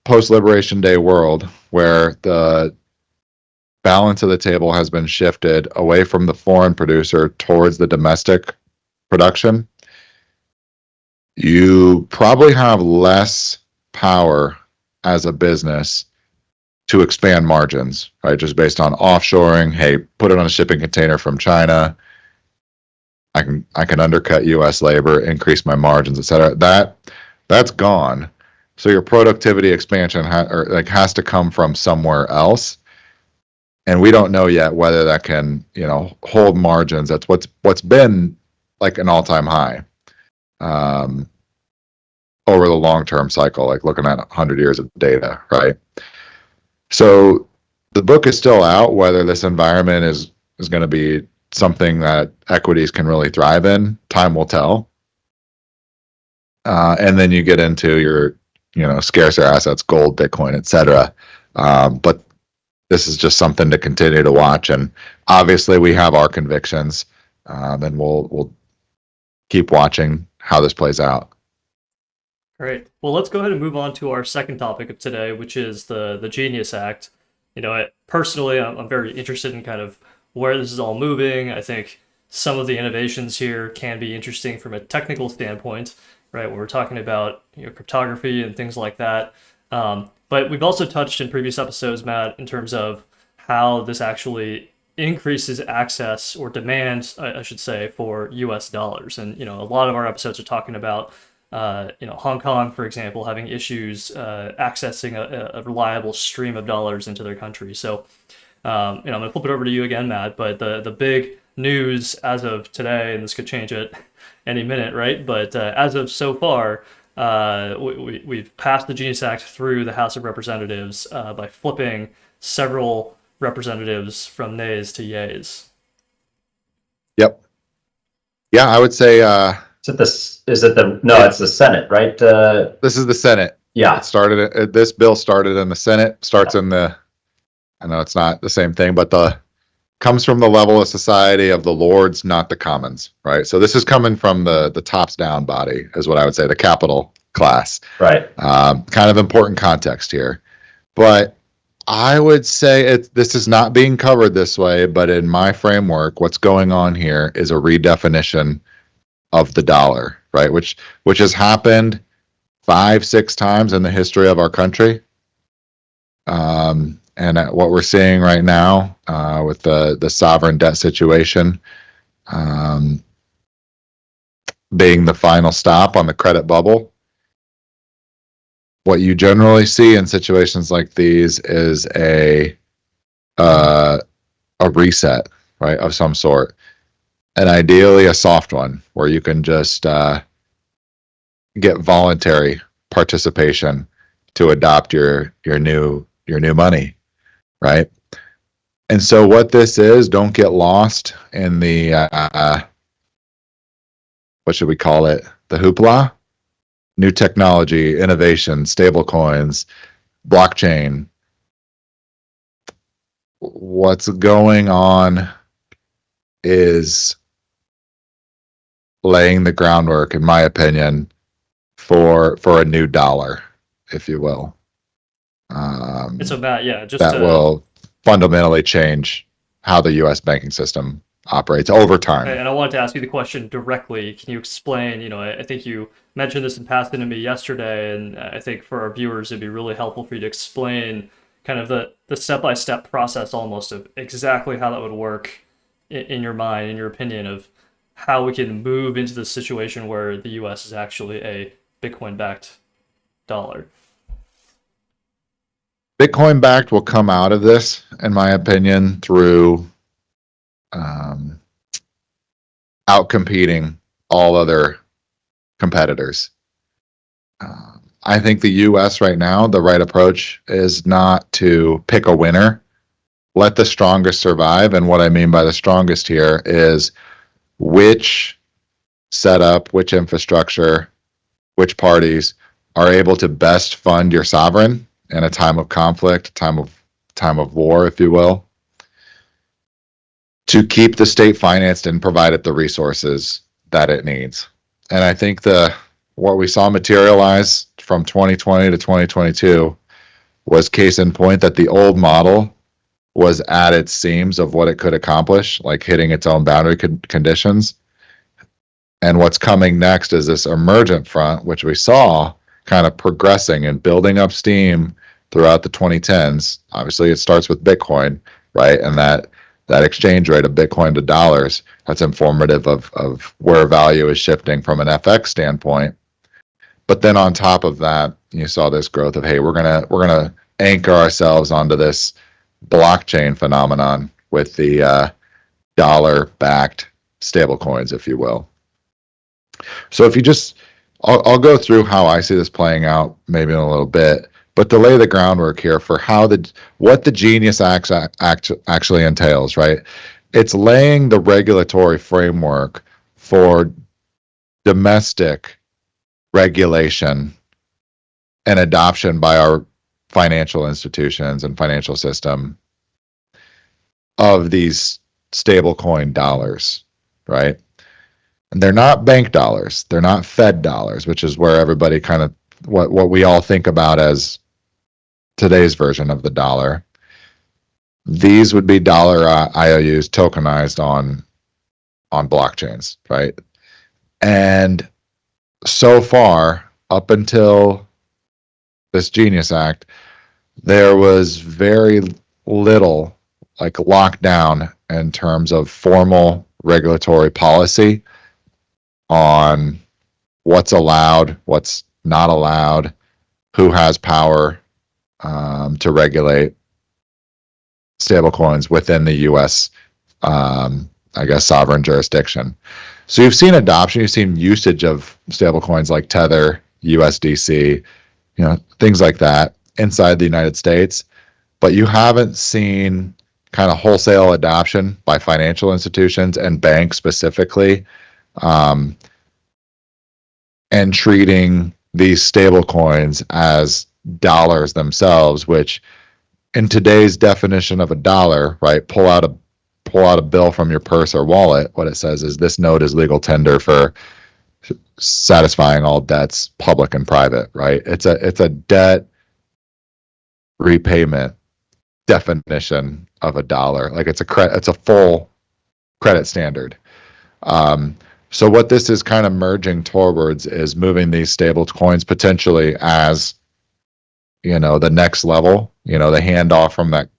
post Liberation Day world where the balance of the table has been shifted away from the foreign producer towards the domestic production, you probably have less power as a business to expand margins, right? Just based on offshoring. Hey, put it on a shipping container from China. I can undercut U.S. labor, increase my margins, et cetera. That's gone. So your productivity expansion has to come from somewhere else, and we don't know yet whether that can hold margins. That's what's been like an all-time high um, over the long-term cycle, like looking at 100 years of data, right? So the book is still out. Whether this environment is going to be something that equities can really thrive in, time will tell. And then you get into your, scarcer assets, gold, Bitcoin, etc. But this is just something to continue to watch. And obviously, we have our convictions, and we'll keep watching how this plays out. Great. Well, let's go ahead and move on to our second topic of today, which is the Genius Act. Personally, I'm very interested in kind of where this is all moving. I think some of the innovations here can be interesting from a technical standpoint, right? When we're talking about cryptography and things like that. But we've also touched in previous episodes, Matt, in terms of how this actually increases access or demand, I should say, for U.S. dollars. And a lot of our episodes are talking about Hong Kong, for example, having issues accessing a reliable stream of dollars into their country. So, I'm going to flip it over to you again, Matt. But the big news as of today, and this could change at any minute, right? But as of so far, we've passed the Genius Act through the House of Representatives by flipping several representatives from nays to yays. Yep. Yeah, I would say It's the Senate, right? this is the Senate. Yeah. It started. This bill started in the Senate. Starts in the. I know it's not the same thing, but comes from the level of society of the Lords, not the Commons, right? So this is coming from the tops down body, is what I would say, the capital class. Right. Kind of important context here, but I would say this is not being covered this way. But in my framework, what's going on here is a redefinition of the dollar, right? Which has happened 5-6 times in the history of our country. And what we're seeing right now with the sovereign debt situation being the final stop on the credit bubble. What you generally see in situations like these is a reset, right, of some sort, and ideally a soft one where you can just get voluntary participation to adopt your new money, right? And so what this is, don't get lost in the what should we call it? The hoopla, new technology, innovation, stable coins, blockchain. What's going on is laying the groundwork, in my opinion, for a new dollar, if you will. And so, Matt, yeah, that will fundamentally change how the U.S. banking system operates over time. And I wanted to ask you the question directly. Can you explain? I think you mentioned this in passing to me yesterday, and I think for our viewers, it'd be really helpful for you to explain kind of the step-by-step process almost of exactly how that would work in your mind, in your opinion, of how we can move into the situation where the U.S. is actually a Bitcoin-backed dollar. Bitcoin backed will come out of this, in my opinion, through outcompeting all other competitors. I think the U.S. right now, the right approach is not to pick a winner, let the strongest survive. And what I mean by the strongest here is which setup, which infrastructure, which parties are able to best fund your sovereign in a time of conflict, time of war, if you will, to keep the state financed and provide it the resources that it needs. And I think the what we saw materialize from 2020 to 2022 was case in point that the old model was at its seams of what it could accomplish, like hitting its own boundary conditions. And what's coming next is this emergent front, which we saw kind of progressing and building up steam throughout the 2010s. Obviously, it starts with Bitcoin, right? And that exchange rate of Bitcoin to dollars, that's informative of where value is shifting from an FX standpoint. But then on top of that, you saw this growth of, hey, we're gonna anchor ourselves onto this blockchain phenomenon with the dollar-backed stablecoins, if you will. So if you just, I'll go through how I see this playing out maybe in a little bit, but to lay the groundwork here for what the Genius Act actually entails, right? It's laying the regulatory framework for domestic regulation and adoption by our financial institutions and financial system of these stablecoin dollars, right? And they're not bank dollars. They're not Fed dollars, which is where everybody kind of what we all think about as today's version of the dollar. These would be dollar IOUs tokenized on blockchains, right? And so far, up until this Genius Act, there was very little like lockdown in terms of formal regulatory policy on what's allowed, what's not allowed, who has power to regulate stablecoins within the U.S. I guess sovereign jurisdiction. So you've seen adoption, you've seen usage of stablecoins like Tether, USDC, things like that inside the United States, but you haven't seen kind of wholesale adoption by financial institutions and banks specifically, and treating these stable coins as dollars themselves, which in today's definition of a dollar, right, pull out a bill from your purse or wallet, what it says is this note is legal tender for satisfying all debts, public and private, right? It's a debt repayment definition of a dollar. Like it's a full credit standard. So what this is kind of merging towards is moving these stable coins potentially as, the next level, the handoff from that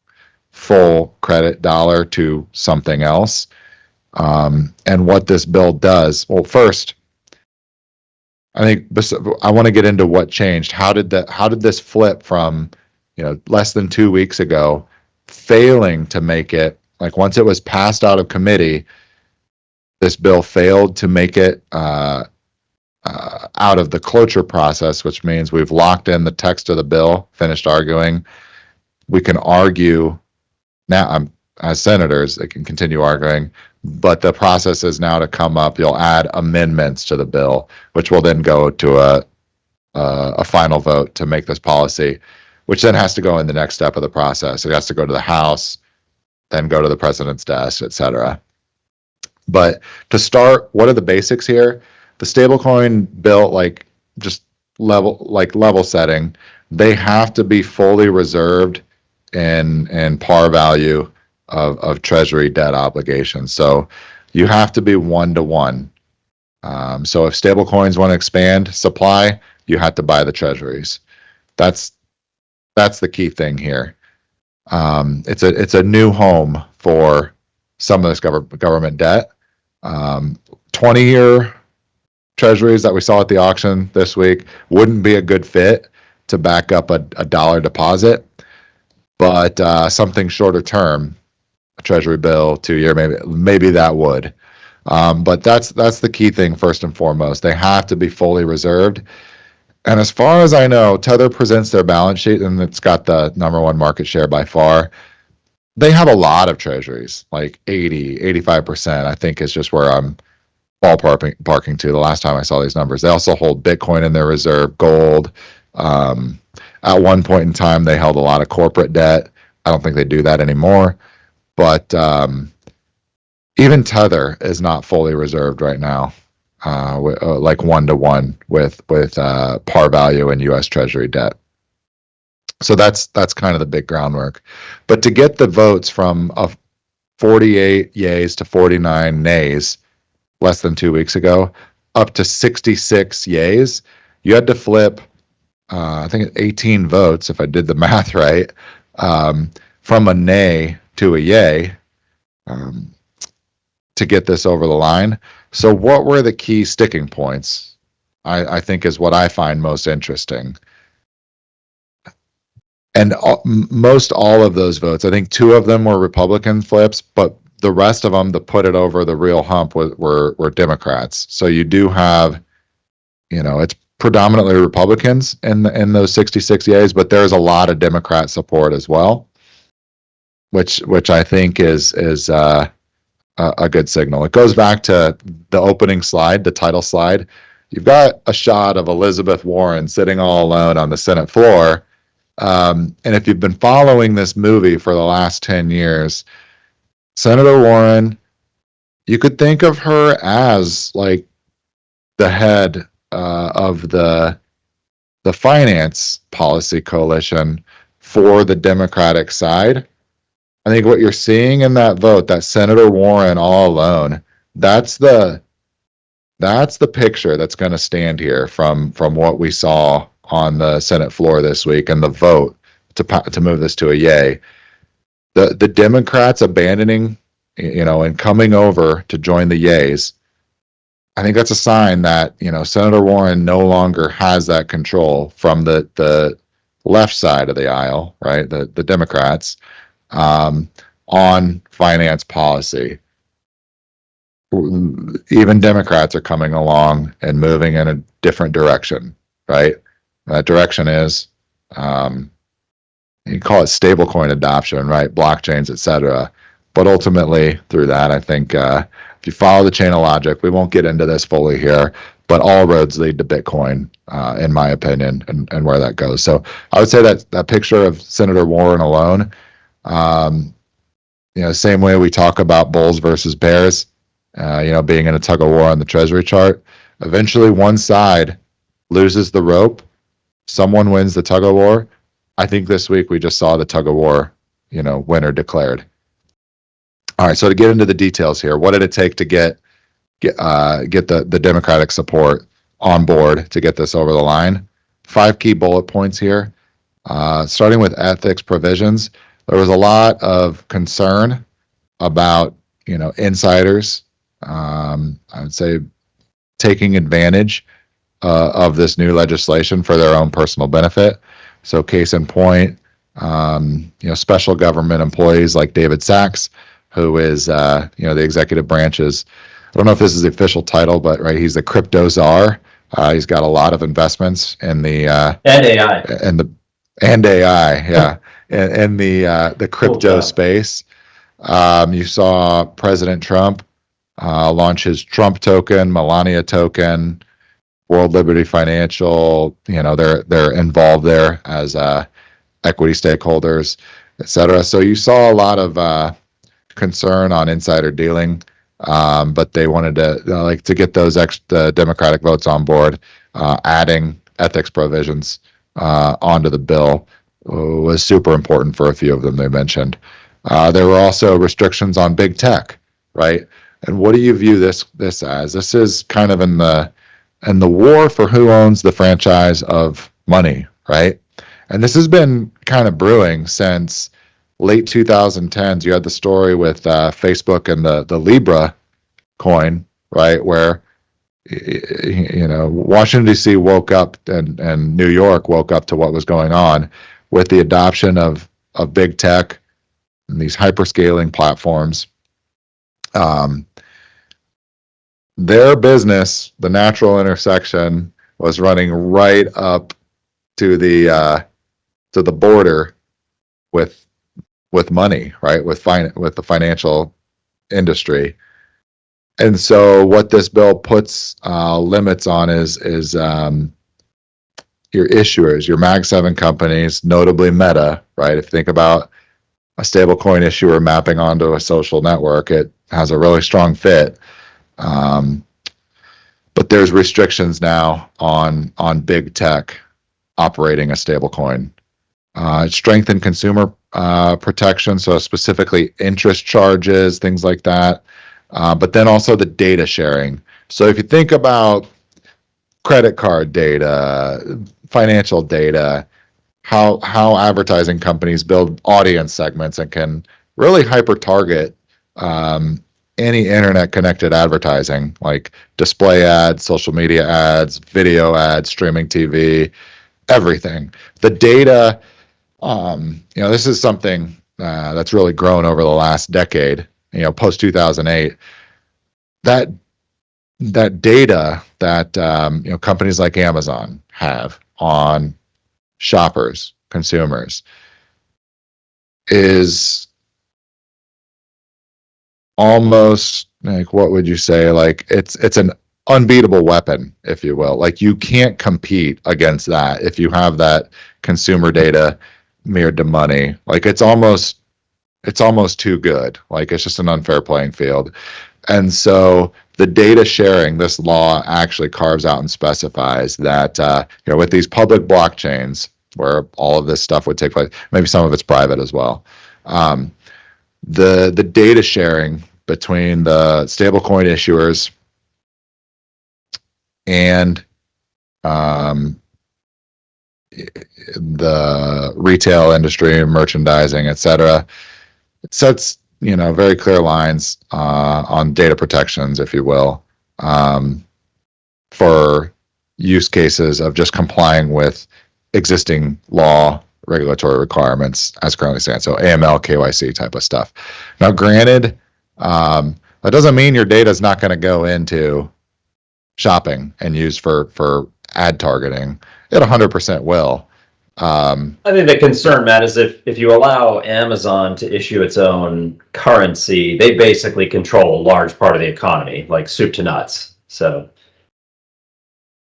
full credit dollar to something else. And what this bill does, well, first, I think I want to get into what changed. How did this flip from, less than 2 weeks ago, failing to make it, like once it was passed out of committee, this bill failed to make it out of the cloture process, which means we've locked in the text of the bill, finished arguing. We can argue now, as senators, they can continue arguing, but the process is now to come up. You'll add amendments to the bill, which will then go to a final vote to make this policy, which then has to go in the next step of the process. It has to go to the House, then go to the president's desk, et cetera. But to start, what are the basics here? The stablecoin bill, just level setting, they have to be fully reserved in par value of Treasury debt obligations. So you have to be 1-to-1. So if stablecoins want to expand supply, you have to buy the Treasuries. That's the key thing here. It's a new home for some of this government debt. 20-year Treasuries that we saw at the auction this week wouldn't be a good fit to back up a dollar deposit, but something shorter term, a Treasury bill, 2-year, maybe that would. But that's the key thing first and foremost. They have to be fully reserved. And as far as I know, Tether presents their balance sheet, and it's got the #1 market share by far. They have a lot of treasuries, like 85%, I think is just where I'm ballparking to the last time I saw these numbers. They also hold Bitcoin in their reserve, gold. At one point in time, they held a lot of corporate debt. I don't think they do that anymore. But even Tether is not fully reserved right now. like 1-to-1 with par value and U.S. Treasury debt. So that's kind of the big groundwork. But to get the votes from 48 yays to 49 nays less than 2 weeks ago, up to 66 yays, you had to flip, I think 18 votes, if I did the math right, from a nay to a yay um, to get this over the line. So, what were the key sticking points? I think is what I find most interesting. And most all of those votes, I think 2 of them were Republican flips, but the rest of them to put it over the real hump were Democrats. So you do have, it's predominantly Republicans in those 66 yays, but there's a lot of Democrat support as well, which I think is a good signal. It goes back to the opening slide, the title slide. You've got a shot of Elizabeth Warren sitting all alone on the Senate floor. And if you've been following this movie for the last 10 years, Senator Warren, you could think of her as like the head of the finance policy coalition for the Democratic side. I think what you're seeing in that vote, that Senator Warren all alone, that's the picture that's going to stand here from what we saw on the Senate floor this week and the vote to move this to a yay. The Democrats abandoning, and coming over to join the yays. I think that's a sign that Senator Warren no longer has that control from the left side of the aisle, right? The Democrats on finance policy. Even Democrats are coming along and moving in a different direction, right? That direction is, you call it stablecoin adoption, right? Blockchains, et cetera. But ultimately, through that, I think if you follow the chain of logic, we won't get into this fully here, but all roads lead to Bitcoin, in my opinion, and where that goes. So I would say that picture of Senator Warren alone, same way we talk about bulls versus bears, being in a tug of war on the Treasury chart. Eventually, one side loses the rope. Someone wins the tug of war. I think this week we just saw the tug of war, winner declared. All right, so to get into the details here, what did it take to get the Democratic support on board to get this over the line? 5 key bullet points here. Starting with ethics provisions, there was a lot of concern about insiders. I would say taking advantage of this new legislation for their own personal benefit. So, case in point, special government employees like David Sachs, who is the executive branch's. I don't know if this is the official title, but right, he's the crypto czar. He's got a lot of investments in the and AI and AI, yeah, in the crypto cool space. You saw President Trump launch his Trump token, Melania token, World Liberty Financial. They're involved there as equity stakeholders, et cetera. So you saw a lot of concern on insider dealing, but they wanted to get those extra Democratic votes on board, adding ethics provisions onto the bill was super important for a few of them they mentioned. There were also restrictions on big tech, right? And what do you view this as? This is kind of in the war for who owns the franchise of money, right? And this has been kind of brewing since late 2010s. You had the story with Facebook and the Libra coin, right, where Washington D.C. woke up and New York woke up to what was going on with the adoption of big tech and these hyperscaling platforms. Their business, the natural intersection, was running right up to the border with money, right, with the financial industry. And so what this bill puts limits on is your issuers, your Mag 7 companies, notably Meta, right? If you think about a stablecoin issuer mapping onto a social network, it has a really strong fit. But but there's restrictions now on big tech operating a stablecoin. Strengthen consumer protection, so specifically interest charges, things like that. But then also the data sharing. So if you think about credit card data, financial data, how advertising companies build audience segments and can really hyper target um, any internet connected advertising like display ads, social media ads, video ads, streaming TV, everything. The data, this is something that's really grown over the last decade. Post 2008, that that data that companies like Amazon have on shoppers, consumers, is almost like, what would you say? Like it's an unbeatable weapon, if you will. Like you can't compete against that if you have that consumer data mirrored to money. Like it's almost too good. Like it's just an unfair playing field. And so the data sharing, this law actually carves out and specifies that with these public blockchains where all of this stuff would take place, maybe some of it's private as well. Um, the data sharing between the stablecoin issuers and um, the retail industry, merchandising, et cetera, it sets very clear lines on data protections, if you will, um, for use cases of just complying with existing law regulatory requirements as currently stand. So AML, KYC type of stuff. Now, granted, that doesn't mean your data is not going to go into shopping and used for ad targeting. It 100% will. I think the concern, Matt, is if you allow Amazon to issue its own currency, they basically control a large part of the economy, like soup to nuts. So,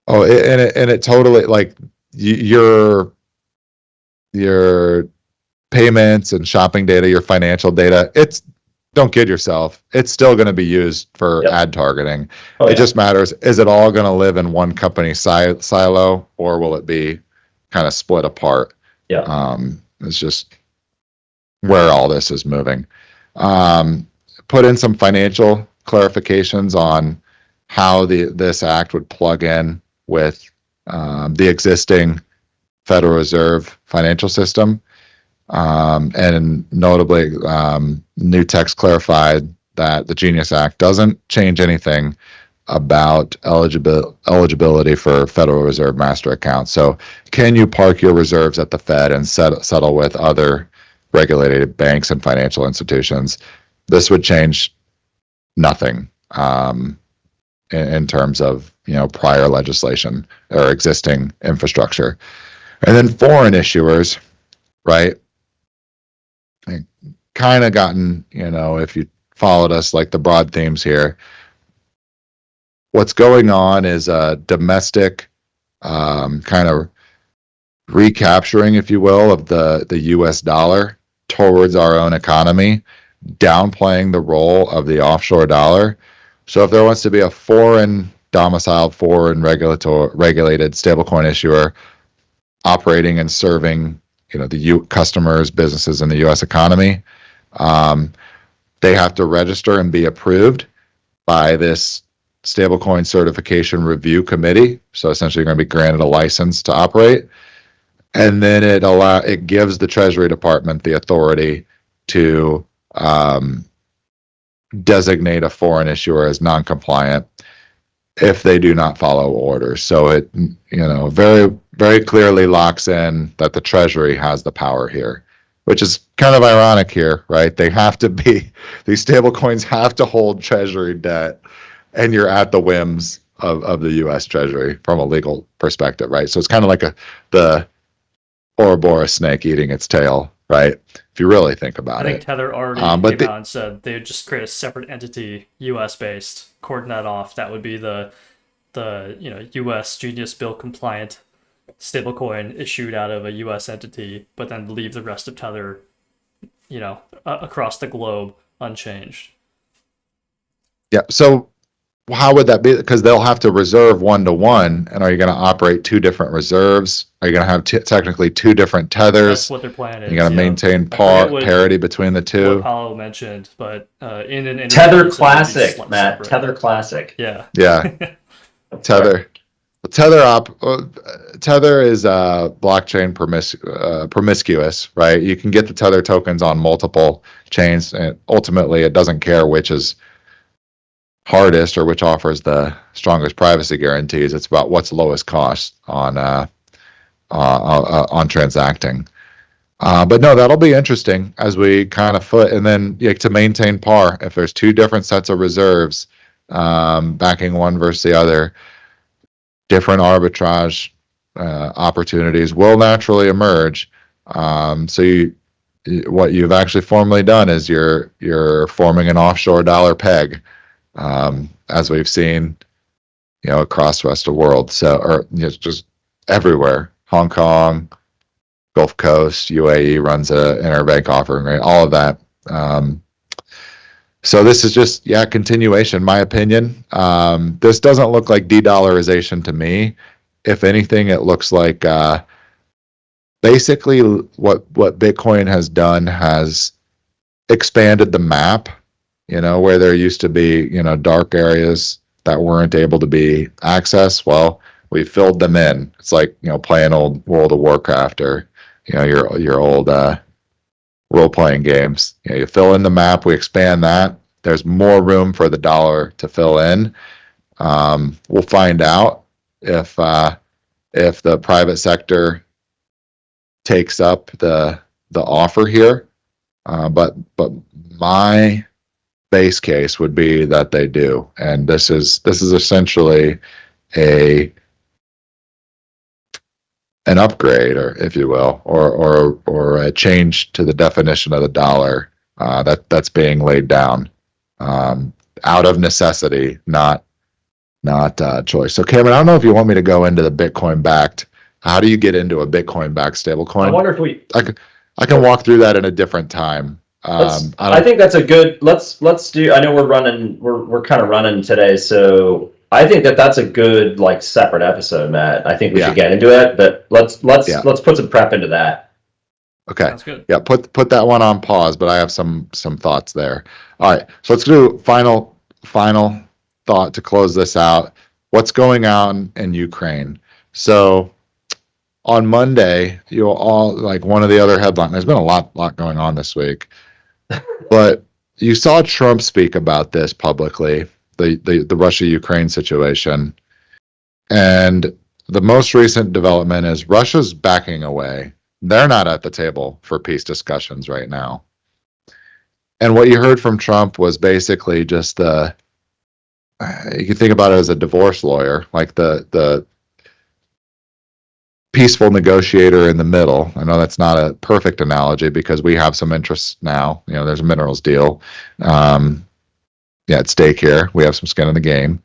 and it totally, like, your payments and shopping data, your financial data, don't kid yourself, it's still going to be used for yep. ad targeting. Oh, It yeah. just matters, is it all going to live in one company silo, or will it be kind of split apart? Yeah. It's just where all this is moving. Um, Put in some financial clarifications on how this act would plug in with the existing Federal Reserve financial system. And notably, new text clarified that the Genius Act doesn't change anything about eligibility for Federal Reserve master accounts. So, can you park your reserves at the Fed and settle with other regulated banks and financial institutions? This would change nothing in terms of prior legislation or existing infrastructure. And then foreign issuers, right? Kind of gotten, if you followed us, like the broad themes here, what's going on is a domestic kind of recapturing, if you will, of the US dollar towards our own economy, downplaying the role of the offshore dollar. So if there wants to be a foreign domiciled, foreign regulated stablecoin issuer operating and serving, the customers, businesses in the U.S. economy, um, they have to register and be approved by this stablecoin certification review committee. So essentially, you're going to be granted a license to operate, and then it gives the Treasury Department the authority to designate a foreign issuer as non-compliant if they do not follow orders. So it very very clearly locks in that the Treasury has the power here, which is kind of ironic here, right? They have to be these stable coins have to hold Treasury debt, and you're at the whims of the U.S. Treasury from a legal perspective, right? So it's kind of like the Ouroboros snake eating its tail, right? If you really think I about think it. Tether already came out and said they would just create a separate entity, U.S. based, cordon that off. That would be the U.S. Genius Bill compliant stablecoin issued out of a U.S. entity, but then leave the rest of Tether, across the globe unchanged. Yeah. So how would that be? Because they'll have to reserve 1-to-1, and are you going to operate two different reserves? Are you going to have technically two different That's tethers? what their plan You're going is. to Yeah, maintain I forget parity between the what two. Paulo mentioned, but in an interview Tether he said it would be Classic, Matt. separate. Tether Classic. Yeah. Yeah, That's right. tether. Tether is blockchain promiscuous, right? You can get the tether tokens on multiple chains, and ultimately, it doesn't care which is hardest or which offers the strongest privacy guarantees. It's about what's lowest cost on transacting. But no, that'll be interesting as we kind of foot, and then to maintain par. If there's two different sets of reserves, backing one versus the other, different arbitrage opportunities will naturally emerge. What you've actually formally done is you're forming an offshore dollar peg, as we've seen, across the rest of the world. So, or just everywhere. Hong Kong, Gulf Coast, UAE runs a interbank offering rate, all of that. So this is just, continuation, my opinion. This doesn't look like de-dollarization to me. If anything, it looks like basically what Bitcoin has done has expanded the map, where there used to be, dark areas that weren't able to be accessed. Well, we filled them in. It's like, playing old World of Warcraft or, your old role-playing games. You fill in the map, we expand that. There's more room for the dollar to fill in. We'll find out if the private sector takes up the offer here. But my base case would be that they do, and this is essentially a an upgrade, or if you will, or a change to the definition of the dollar that's being laid down out of necessity, not choice. So, Cameron, I don't know if you want me to go into the Bitcoin backed. How do you get into a Bitcoin backed stablecoin? I wonder if we. I can walk through that in a different time. I think that's a good. Let's do. I know we're running. We're kind of running today, so I think that's a good separate episode, Matt. I think we should get into it, but let's put some prep into that. Okay. Sounds good. Yeah, put that one on pause, but I have some thoughts there. All right, so let's do final thought to close this out. What's going on in Ukraine? So on Monday, you'll all one of the other headlines. There's been a lot going on this week, but you saw Trump speak about this publicly, the Russia-Ukraine situation, and the most recent development is Russia's backing away. They're not at the table for peace discussions right now. And what you heard from Trump was basically just you can think about it as a divorce lawyer, like the peaceful negotiator in the middle. I know that's not a perfect analogy because we have some interests now. There's a minerals deal at stake here. We have some skin in the game.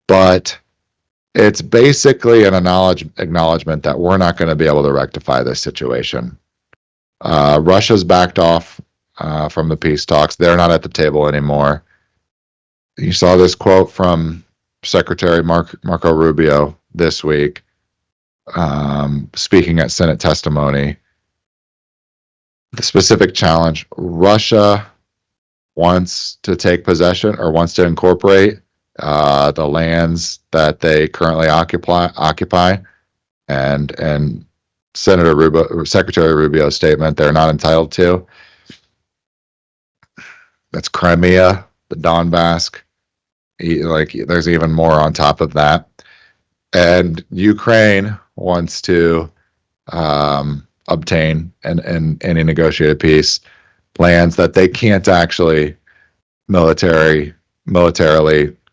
But it's basically an acknowledgement that we're not going to be able to rectify this situation. Russia's backed off from the peace talks. They're not at the table anymore. You saw this quote from Secretary Marco Rubio this week, speaking at Senate testimony. The specific challenge: Russia wants to take possession or wants to incorporate the lands that they currently occupy, and Secretary Rubio's statement they're not entitled to. That's Crimea, the Donbass. There's even more on top of that, and Ukraine wants to obtain and any negotiated peace lands that they can't actually militarily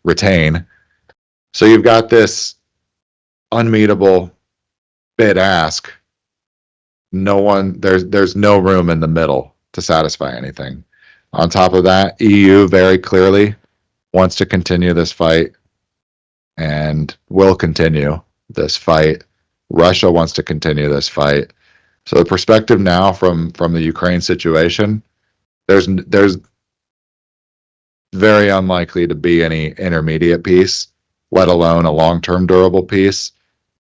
retain. So you've got this unmeetable bid ask. There's no room in the middle to satisfy anything. On top of that, EU very clearly wants to continue this fight and will continue this fight. Russia wants to continue this fight. So the perspective now from the Ukraine situation, there's very unlikely to be any intermediate piece, let alone a long-term durable piece.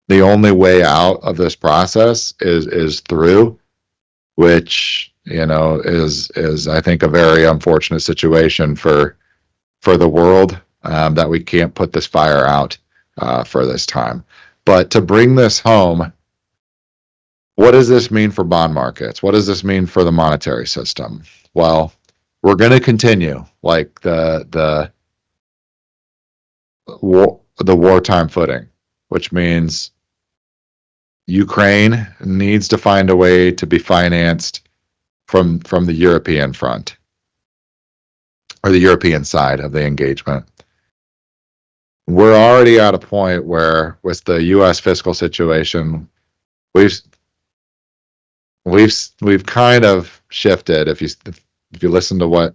The only way out of this process is through, which is I think a very unfortunate situation for the world, that we can't put this fire out for this time. But to bring this home, what does this mean for bond markets? What does this mean for the monetary system? Well, we're going to continue like the wartime footing, which means Ukraine needs to find a way to be financed from the European front, or the European side of the engagement. We're already at a point where, with the U.S. fiscal situation, we've kind of shifted. If you listen to what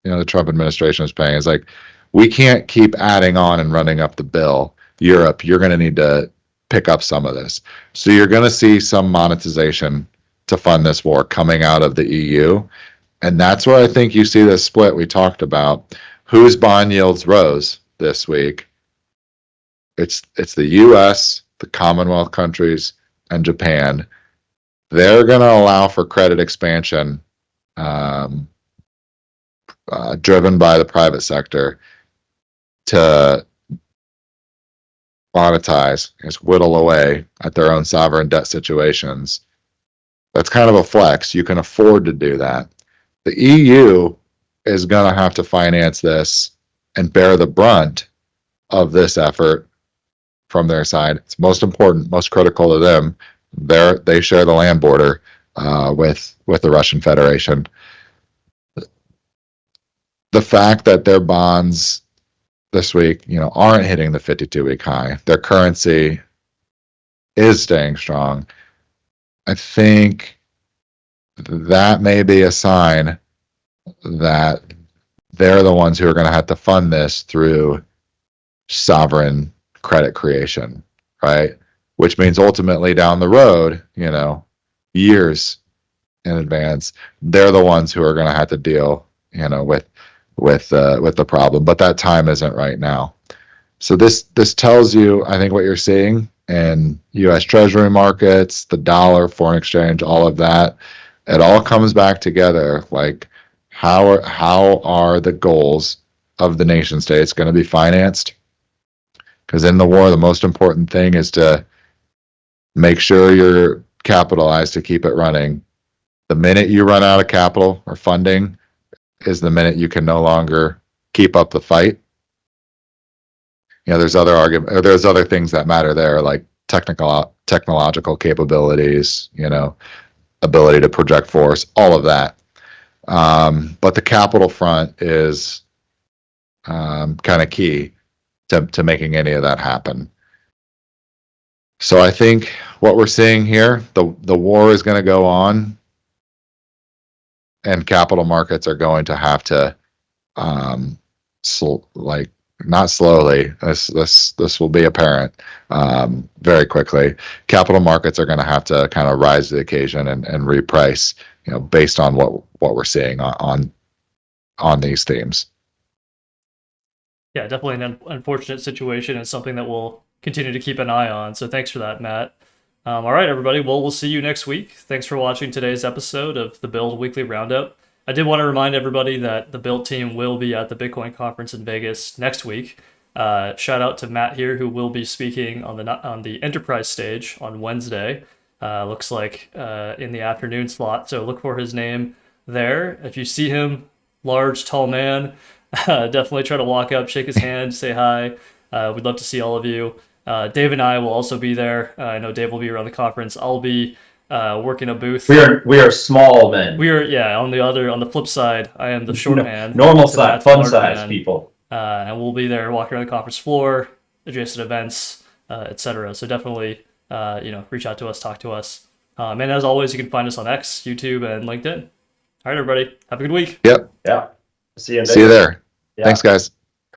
the Trump administration is paying, it's like, we can't keep adding on and running up the bill. Europe, you're going to need to pick up some of this. So you're going to see some monetization to fund this war coming out of the EU. And that's where I think you see this split we talked about. Whose bond yields rose this week? It's the US, the Commonwealth countries, and Japan. They're going to allow for credit expansion, driven by the private sector, to monetize, whittle away at their own sovereign debt situations. That's kind of a flex. You can afford to do that. The EU is going to have to finance this and bear the brunt of this effort from their side. It's most important, most critical to them. They share the land border with the Russian Federation. The fact that their bonds this week, aren't hitting the 52-week high, their currency is staying strong, I think that may be a sign that they're the ones who are going to have to fund this through sovereign credit creation, right? Which means ultimately down the road, years in advance, they're the ones who are going to have to deal, with the problem. But that time isn't right now. So this tells you, I think, what you're seeing in U.S. Treasury markets, the dollar, foreign exchange, all of that. It all comes back together. Like, how are the goals of the nation states going to be financed? Because in the war, the most important thing is to make sure you're capitalized to keep it running. The minute you run out of capital or funding is the minute you can no longer keep up the fight. There's other things that matter there, like technological capabilities, ability to project force, all of that. But the capital front is kind of key to making any of that happen. So I think what we're seeing here, the war is going to go on, and capital markets are going to have to, not slowly. This will be apparent very quickly. Capital markets are going to have to kind of rise to the occasion and reprice, based on what we're seeing on these themes. Yeah, definitely an unfortunate situation and something that we'll continue to keep an eye on. So thanks for that, Matt. All right, everybody. Well, we'll see you next week. Thanks for watching today's episode of the Build Weekly Roundup. I did want to remind everybody that the Build team will be at the Bitcoin conference in Vegas next week. Shout out to Matt here, who will be speaking on the enterprise stage on Wednesday. Looks like in the afternoon slot. So look for his name there. If you see him, large, tall man, definitely try to walk up, shake his hand, say hi. We'd love to see all of you. Dave and I will also be there. I know Dave will be around the conference. I'll be working a booth. We are small men. We are on the flip side. I am the short man. Normal size, fun size people. And we'll be there walking around the conference floor, adjacent events, etc. So definitely, reach out to us, talk to us. And as always, you can find us on X, YouTube, and LinkedIn. All right, everybody, have a good week. Yep. Yeah. See you there. Yeah. Thanks, guys.